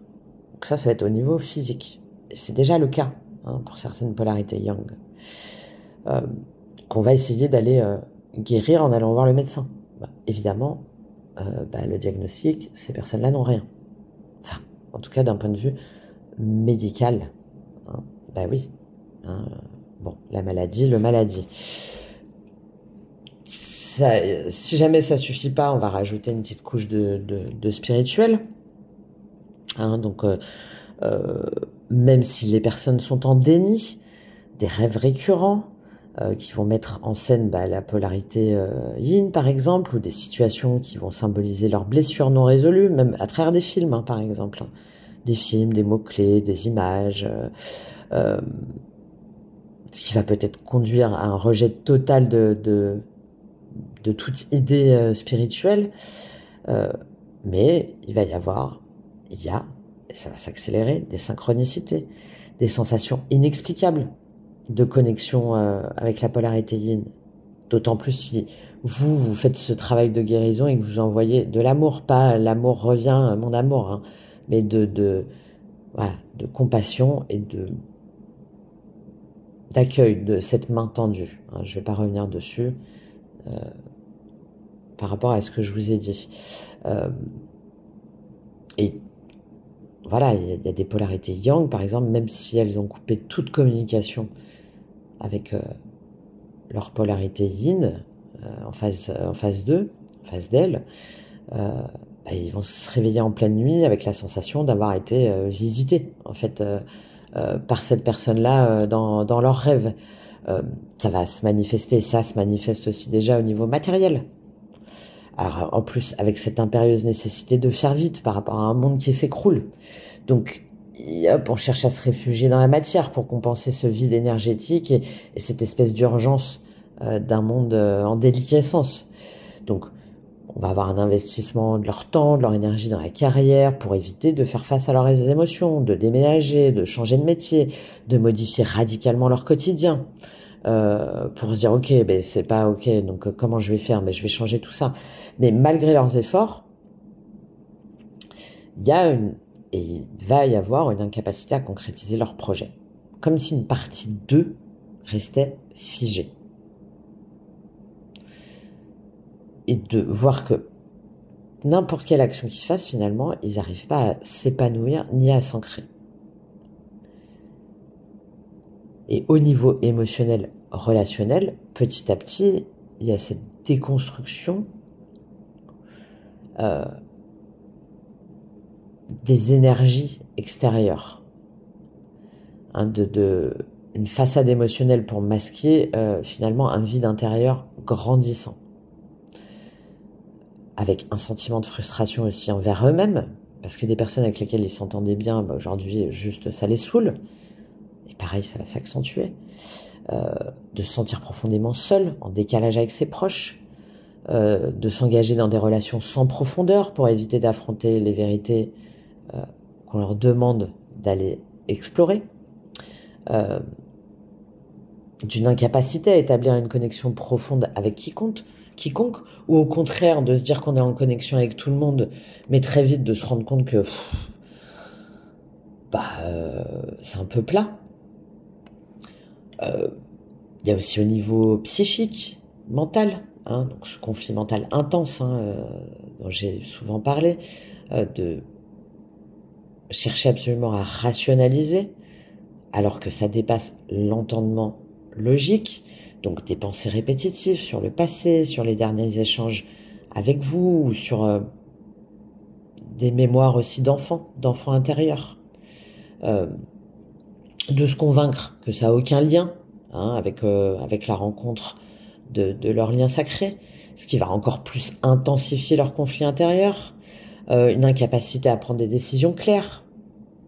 Donc ça va être au niveau physique. Et c'est déjà le cas pour certaines polarités yang. Qu'on va essayer d'aller guérir en allant voir le médecin. Évidemment, le diagnostic, ces personnes-là n'ont rien. Enfin, en tout cas d'un point de vue médical. Oui. La maladie, le maladie. Si jamais ça suffit pas, on va rajouter une petite couche de spirituel. Même si les personnes sont en déni, des rêves récurrents qui vont mettre en scène la polarité yin par exemple, ou des situations qui vont symboliser leurs blessures non résolues, même à travers des films par exemple. Des films, des mots-clés, des images, ce qui va peut-être conduire à un rejet total de toute idée spirituelle. Mais il y a, et ça va s'accélérer, des synchronicités, des sensations inexplicables de connexion avec la polarité yin. D'autant plus si vous faites ce travail de guérison et que vous envoyez de l'amour, pas l'amour revient, mon amour, hein, mais voilà, de compassion et d'accueil de cette main tendue. Hein, je ne vais pas revenir dessus par rapport à ce que je vous ai dit. Et voilà, il y a des polarités yang, par exemple, même si elles ont coupé toute communication avec leur polarité yin en phase 2, en phase d'elle, ils vont se réveiller en pleine nuit avec la sensation d'avoir été visités, en fait, par cette personne-là dans leurs rêves. Ça va se manifester, ça se manifeste aussi déjà au niveau matériel. Alors, en plus, avec cette impérieuse nécessité de faire vite par rapport à un monde qui s'écroule. Donc, hop, on cherche à se réfugier dans la matière pour compenser ce vide énergétique et cette espèce d'urgence d'un monde en déliquescence. Donc, on va avoir un investissement de leur temps, de leur énergie dans la carrière pour éviter de faire face à leurs émotions, de déménager, de changer de métier, de modifier radicalement leur quotidien. Pour se dire ok, ben c'est pas ok, donc comment je vais faire, mais je vais changer tout ça. Mais malgré leurs efforts, il va y avoir une incapacité à concrétiser leur projet, comme si une partie d'eux restait figée. Et de voir que n'importe quelle action qu'ils fassent, finalement, ils n'arrivent pas à s'épanouir ni à s'ancrer. Et au niveau émotionnel, relationnel, petit à petit, il y a cette déconstruction des énergies extérieures, hein, une façade émotionnelle pour masquer finalement un vide intérieur grandissant, avec un sentiment de frustration aussi envers eux-mêmes, parce que des personnes avec lesquelles ils s'entendaient bien, aujourd'hui, juste ça les saoule, et pareil, ça va s'accentuer, de se sentir profondément seul, en décalage avec ses proches, de s'engager dans des relations sans profondeur pour éviter d'affronter les vérités qu'on leur demande d'aller explorer, d'une incapacité à établir une connexion profonde avec quiconque, ou au contraire de se dire qu'on est en connexion avec tout le monde, mais très vite de se rendre compte que c'est un peu plat. Il y a aussi au niveau psychique, mental, hein, donc ce conflit mental intense dont j'ai souvent parlé, de chercher absolument à rationaliser, alors que ça dépasse l'entendement logique, donc des pensées répétitives sur le passé, sur les derniers échanges avec vous, ou sur des mémoires aussi d'enfants intérieurs, de se convaincre que ça n'a aucun lien avec la rencontre de leur lien sacré, ce qui va encore plus intensifier leur conflit intérieur, une incapacité à prendre des décisions claires.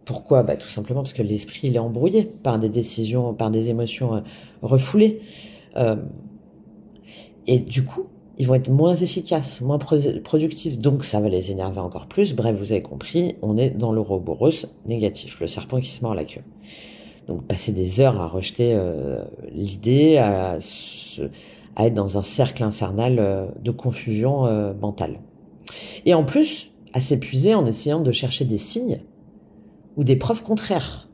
Pourquoi ? Tout simplement parce que l'esprit il est embrouillé par des décisions, par des émotions refoulées. Et du coup, ils vont être moins efficaces, moins productifs. Donc ça va les énerver encore plus. Bref, vous avez compris, on est dans l'Ouroboros négatif, le serpent qui se mord la queue. Donc passer des heures à rejeter l'idée, à être dans un cercle infernal de confusion mentale. Et en plus, à s'épuiser en essayant de chercher des signes ou des preuves contraires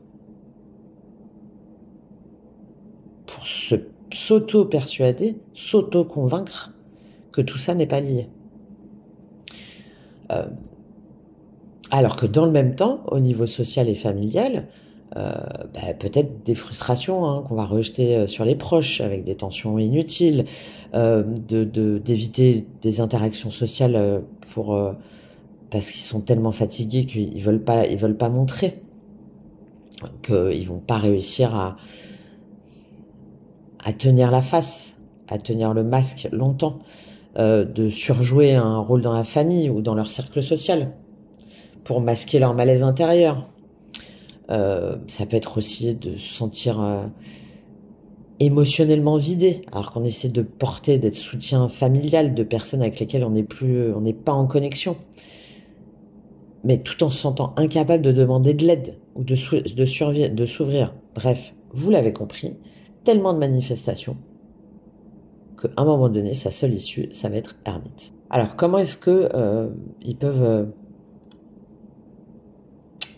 pour s'auto-persuader, s'auto-convaincre que tout ça n'est pas lié. Alors que dans le même temps, au niveau social et familial, peut-être des frustrations qu'on va rejeter sur les proches avec des tensions inutiles, d'éviter des interactions sociales parce qu'ils sont tellement fatigués qu'ils veulent pas montrer, qu'ils vont pas réussir à tenir la face, à tenir le masque longtemps, de surjouer un rôle dans la famille ou dans leur cercle social pour masquer leur malaise intérieur. Ça peut être aussi de se sentir émotionnellement vidé, alors qu'on essaie de porter, d'être soutien familial de personnes avec lesquelles on n'est pas en connexion, mais tout en se sentant incapable de demander de l'aide ou de s'ouvrir. Bref, vous l'avez compris, tellement de manifestations qu'à un moment donné, sa seule issue, ça va être ermite. Alors, comment est-ce que ils peuvent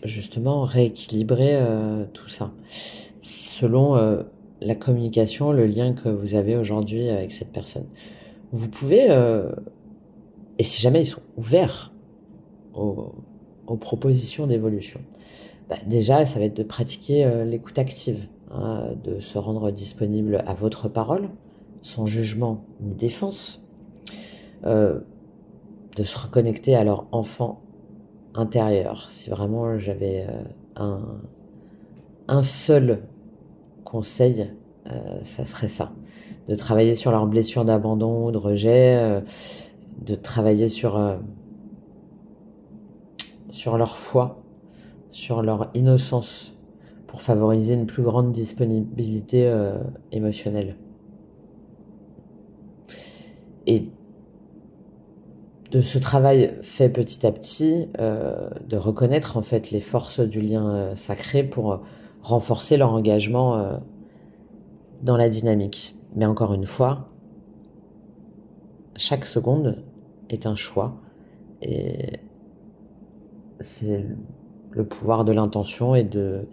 justement rééquilibrer tout ça selon la communication, le lien que vous avez aujourd'hui avec cette personne? Vous pouvez, et si jamais ils sont ouverts aux, aux propositions d'évolution, bah déjà, ça va être de pratiquer l'écoute active, hein, de se rendre disponible à votre parole, sans jugement ni défense, euh, de se reconnecter à leur enfant intérieur. Si vraiment j'avais un seul conseil, ça serait ça. De travailler sur leurs blessures d'abandon ou de rejet, de travailler sur leur foi, sur leur innocence, pour favoriser une plus grande disponibilité émotionnelle. Et de ce travail fait petit à petit, de reconnaître en fait les forces du lien sacré pour renforcer leur engagement dans la dynamique. Mais encore une fois, chaque seconde est un choix et c'est le pouvoir de l'intention et de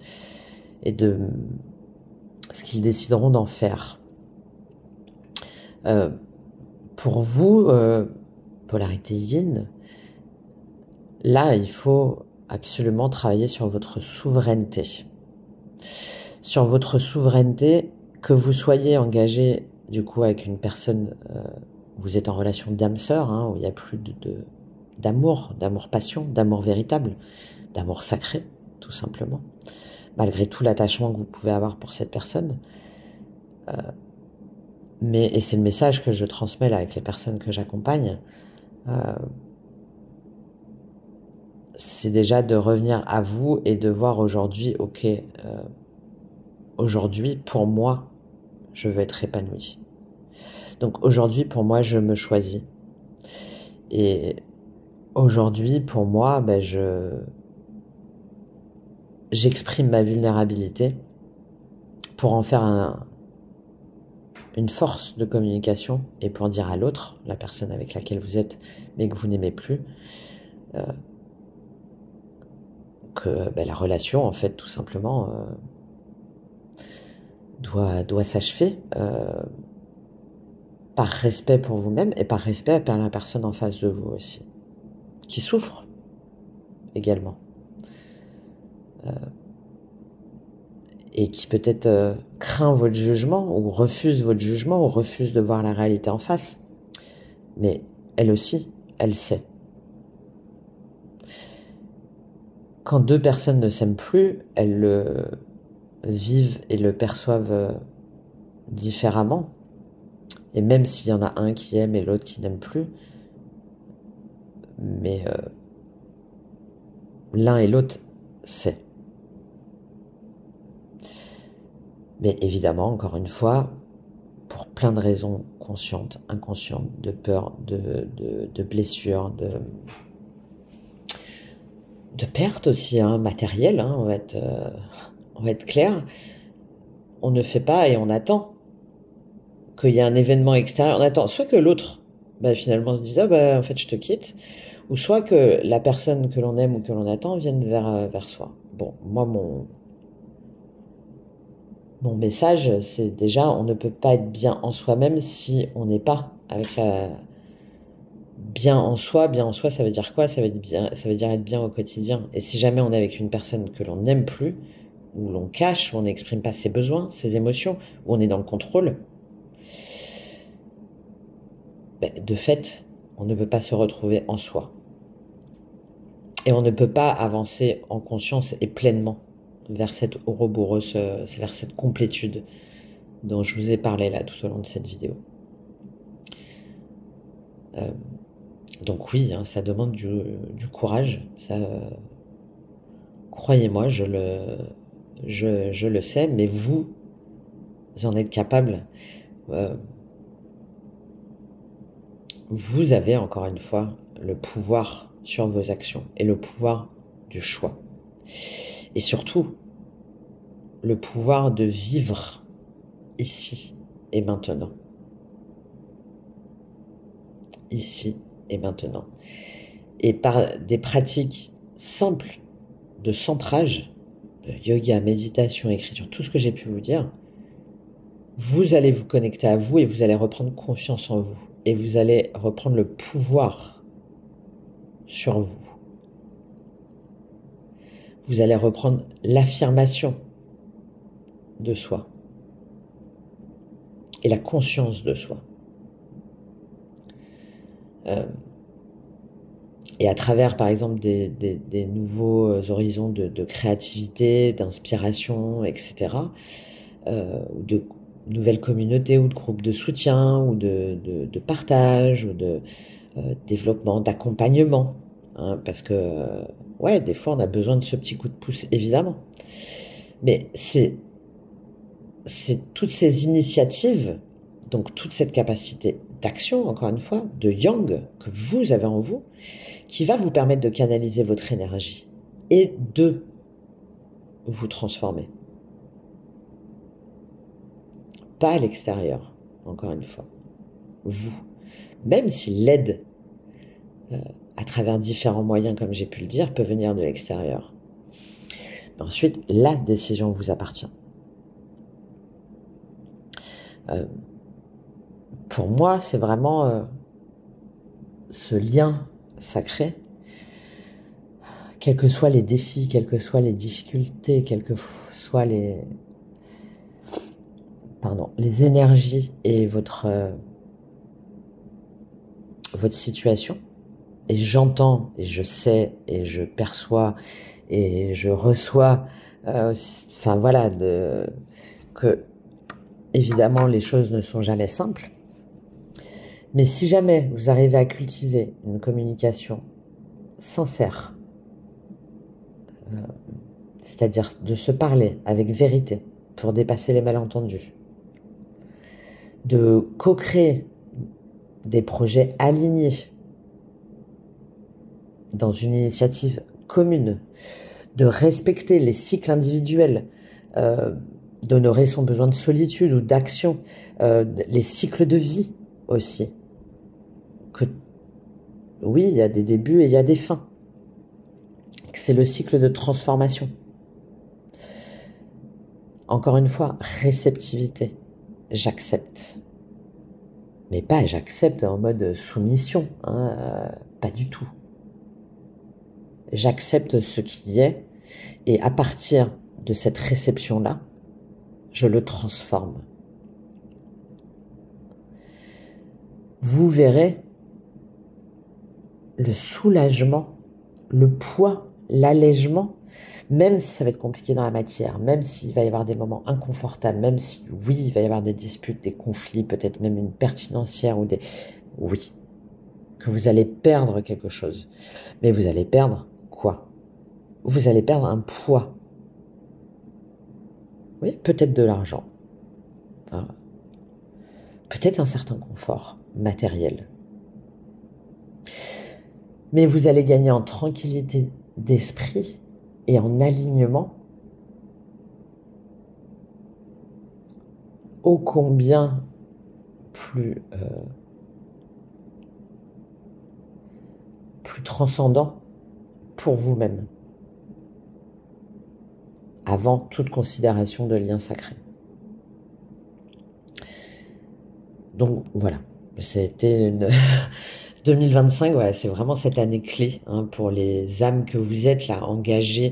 ce qu'ils décideront d'en faire. Pour vous, polarité yin, là, il faut absolument travailler sur votre souveraineté. Sur votre souveraineté, que vous soyez engagé du coup avec une personne, vous êtes en relation d'âme sœur, hein, où il n'y a plus d'amour, d'amour-passion, d'amour véritable, d'amour sacré, tout simplement, malgré tout l'attachement que vous pouvez avoir pour cette personne. Et c'est le message que je transmets là avec les personnes que j'accompagne, c'est déjà de revenir à vous et de voir aujourd'hui, ok, aujourd'hui, pour moi, je veux être épanoui. Donc aujourd'hui, pour moi, je me choisis. Et aujourd'hui, pour moi, ben, j'exprime ma vulnérabilité pour en faire une force de communication et pour dire à l'autre, la personne avec laquelle vous êtes, mais que vous n'aimez plus, que ben, la relation, en fait, tout simplement, doit s'achever par respect pour vous-même et par respect pour la personne en face de vous aussi, qui souffre également. Et qui peut-être craint votre jugement ou refuse votre jugement ou refuse de voir la réalité en face. Mais elle aussi, elle sait. Quand deux personnes ne s'aiment plus, elles le vivent et le perçoivent différemment. Et même s'il y en a un qui aime et l'autre qui n'aime plus, mais l'un et l'autre sait. Mais évidemment, encore une fois, pour plein de raisons conscientes, inconscientes, de peur, de blessures, de pertes aussi, hein, matérielles, hein, on va être clair, on ne fait pas et on attend qu'il y ait un événement extérieur. On attend soit que l'autre, bah, finalement, se dise « Ah, bah, en fait, je te quitte », ou soit que la personne que l'on aime ou que l'on attend vienne vers soi. Bon, moi, mon message, c'est déjà, on ne peut pas être bien en soi-même si on n'est pas avec la... Bien en soi, ça veut dire quoi? Ça veut dire être bien au quotidien. Et si jamais on est avec une personne que l'on n'aime plus, où l'on cache, où on n'exprime pas ses besoins, ses émotions, où on est dans le contrôle, ben, de fait, on ne peut pas se retrouver en soi. Et on ne peut pas avancer en conscience et pleinement vers cette ouroboros, vers cette complétude dont je vous ai parlé là tout au long de cette vidéo. Donc oui, hein, ça demande du courage, ça, croyez-moi, je le sais, mais vous en êtes capable, euh, vous avez encore une fois le pouvoir sur vos actions et le pouvoir du choix. Et surtout, le pouvoir de vivre ici et maintenant. Ici et maintenant. Et par des pratiques simples de centrage, de yoga, méditation, écriture, tout ce que j'ai pu vous dire, vous allez vous connecter à vous et vous allez reprendre confiance en vous. Et vous allez reprendre le pouvoir sur vous. Vous allez reprendre l'affirmation de soi et la conscience de soi. Et à travers, par exemple, des nouveaux horizons de créativité, d'inspiration, etc., ou de nouvelles communautés, ou de groupes de soutien, ou de partage, ou de développement, d'accompagnement. Hein, parce que, ouais, des fois, on a besoin de ce petit coup de pouce, évidemment. Mais c'est toutes ces initiatives, donc toute cette capacité d'action, encore une fois, de yang que vous avez en vous, qui va vous permettre de canaliser votre énergie et de vous transformer. Pas à l'extérieur, encore une fois. Vous. Même si l'aide, à travers différents moyens, comme j'ai pu le dire, peut venir de l'extérieur. Ensuite, la décision vous appartient. Pour moi, c'est vraiment ce lien sacré, quels que soient les défis, quelles que soient les difficultés, quelles que soient les énergies et votre situation. Et j'entends, et je sais, et je perçois, et je reçois, enfin voilà, que évidemment les choses ne sont jamais simples. Mais si jamais vous arrivez à cultiver une communication sincère, c'est-à-dire de se parler avec vérité pour dépasser les malentendus, de co-créer des projets alignés dans une initiative commune, de respecter les cycles individuels, d'honorer son besoin de solitude ou d'action, les cycles de vie aussi. Que oui, il y a des débuts et il y a des fins. C'est le cycle de transformation. Encore une fois, réceptivité. J'accepte. Mais pas j'accepte en mode soumission, hein, pas du tout. J'accepte ce qui est et à partir de cette réception-là, je le transforme. Vous verrez le soulagement, le poids, l'allègement, même si ça va être compliqué dans la matière, même s'il va y avoir des moments inconfortables, même si, oui, il va y avoir des disputes, des conflits, peut-être même une perte financière ou oui, que vous allez perdre quelque chose. Mais vous allez perdre quoi? Vous allez perdre un poids. Oui, peut-être de l'argent. Enfin, peut-être un certain confort matériel. Mais vous allez gagner en tranquillité d'esprit et en alignement ô combien plus transcendant pour vous-même, avant toute considération de lien sacré. Donc voilà, c'était une 2025, ouais, c'est vraiment cette année clé hein, pour les âmes que vous êtes là, engagées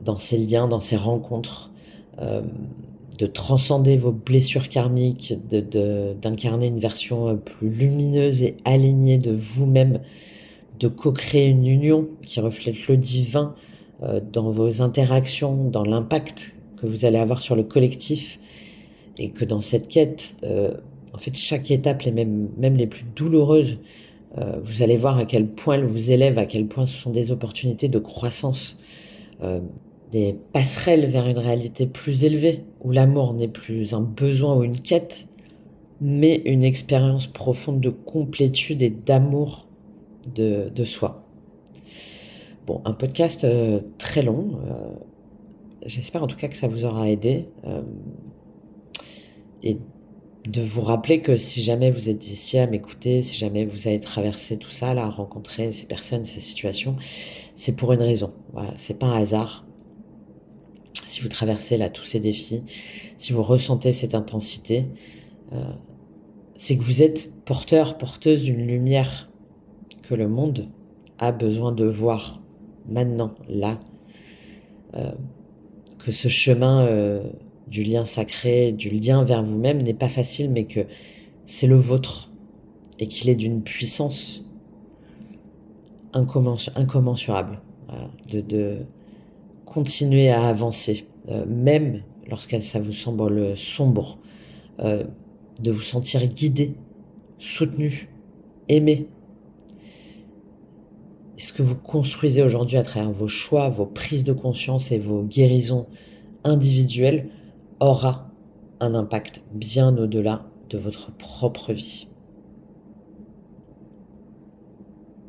dans ces liens, dans ces rencontres, de transcender vos blessures karmiques, d'incarner une version plus lumineuse et alignée de vous-même, de co-créer une union qui reflète le divin dans vos interactions, dans l'impact que vous allez avoir sur le collectif, et que dans cette quête, en fait, chaque étape, même les plus douloureuses, vous allez voir à quel point elle vous élève, à quel point ce sont des opportunités de croissance des passerelles vers une réalité plus élevée, où l'amour n'est plus un besoin ou une quête, mais une expérience profonde de complétude et d'amour de soi. Bon, un podcast très long. J'espère en tout cas que ça vous aura aidé. Et de vous rappeler que si jamais vous êtes ici à m'écouter, si jamais vous avez traversé tout ça, là, à rencontrer ces personnes, ces situations, c'est pour une raison. Voilà, c'est pas un hasard. Si vous traversez là tous ces défis, si vous ressentez cette intensité, c'est que vous êtes porteur, porteuse d'une lumière que le monde a besoin de voir maintenant, là, que ce chemin du lien sacré, du lien vers vous-même n'est pas facile, mais que c'est le vôtre et qu'il est d'une puissance incommensurable. Voilà, de continuer à avancer, même lorsque ça vous semble sombre, de vous sentir guidé, soutenu, aimé. Et ce que vous construisez aujourd'hui à travers vos choix, vos prises de conscience et vos guérisons individuelles aura un impact bien au-delà de votre propre vie.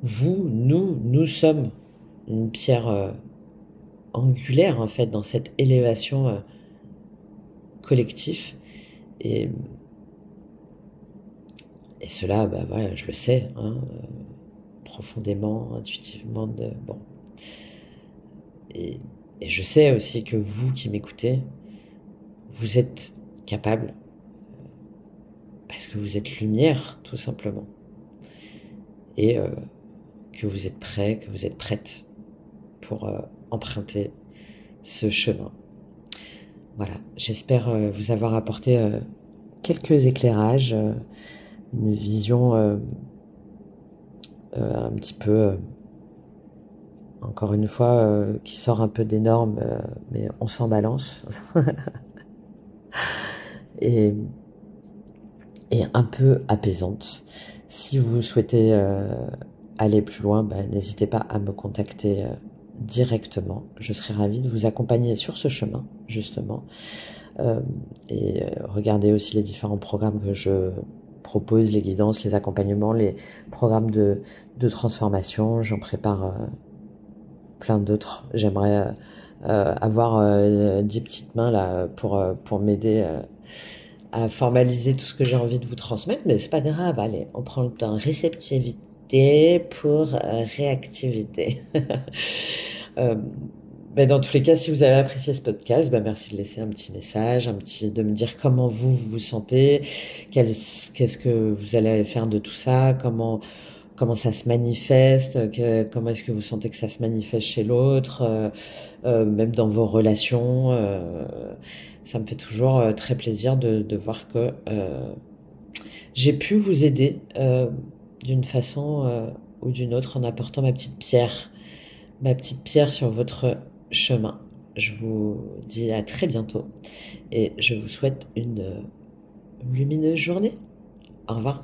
Vous, nous sommes une pierre angulaire en fait dans cette élévation collective et cela, bah, voilà, je le sais, hein, profondément, intuitivement, bon. Et je sais aussi que vous qui m'écoutez, vous êtes capable parce que vous êtes lumière, tout simplement. Et que vous êtes prêt, que vous êtes prête pour emprunter ce chemin. Voilà, j'espère vous avoir apporté quelques éclairages, une vision un petit peu, encore une fois, qui sort un peu des normes, mais on s'en balance. et un peu apaisante. Si vous souhaitez aller plus loin, n'hésitez pas à me contacter directement. Je serai ravie de vous accompagner sur ce chemin, justement. Et regardez aussi les différents programmes que je propose, les guidances, les accompagnements, les programmes de transformation. J'en prépare plein d'autres. J'aimerais avoir 10 petites mains là pour m'aider à formaliser tout ce que j'ai envie de vous transmettre, mais c'est pas grave, allez, on prend le temps. Réceptivité pour réactivité. Dans tous les cas, si vous avez apprécié ce podcast, merci de laisser un petit message, de me dire comment vous vous sentez, qu'est-ce que vous allez faire de tout ça, comment ça se manifeste, comment est-ce que vous sentez que ça se manifeste chez l'autre, même dans vos relations. Ça me fait toujours très plaisir de voir que j'ai pu vous aider d'une façon ou d'une autre en apportant ma petite pierre sur votre chemin. Je vous dis à très bientôt et je vous souhaite une lumineuse journée. Au revoir.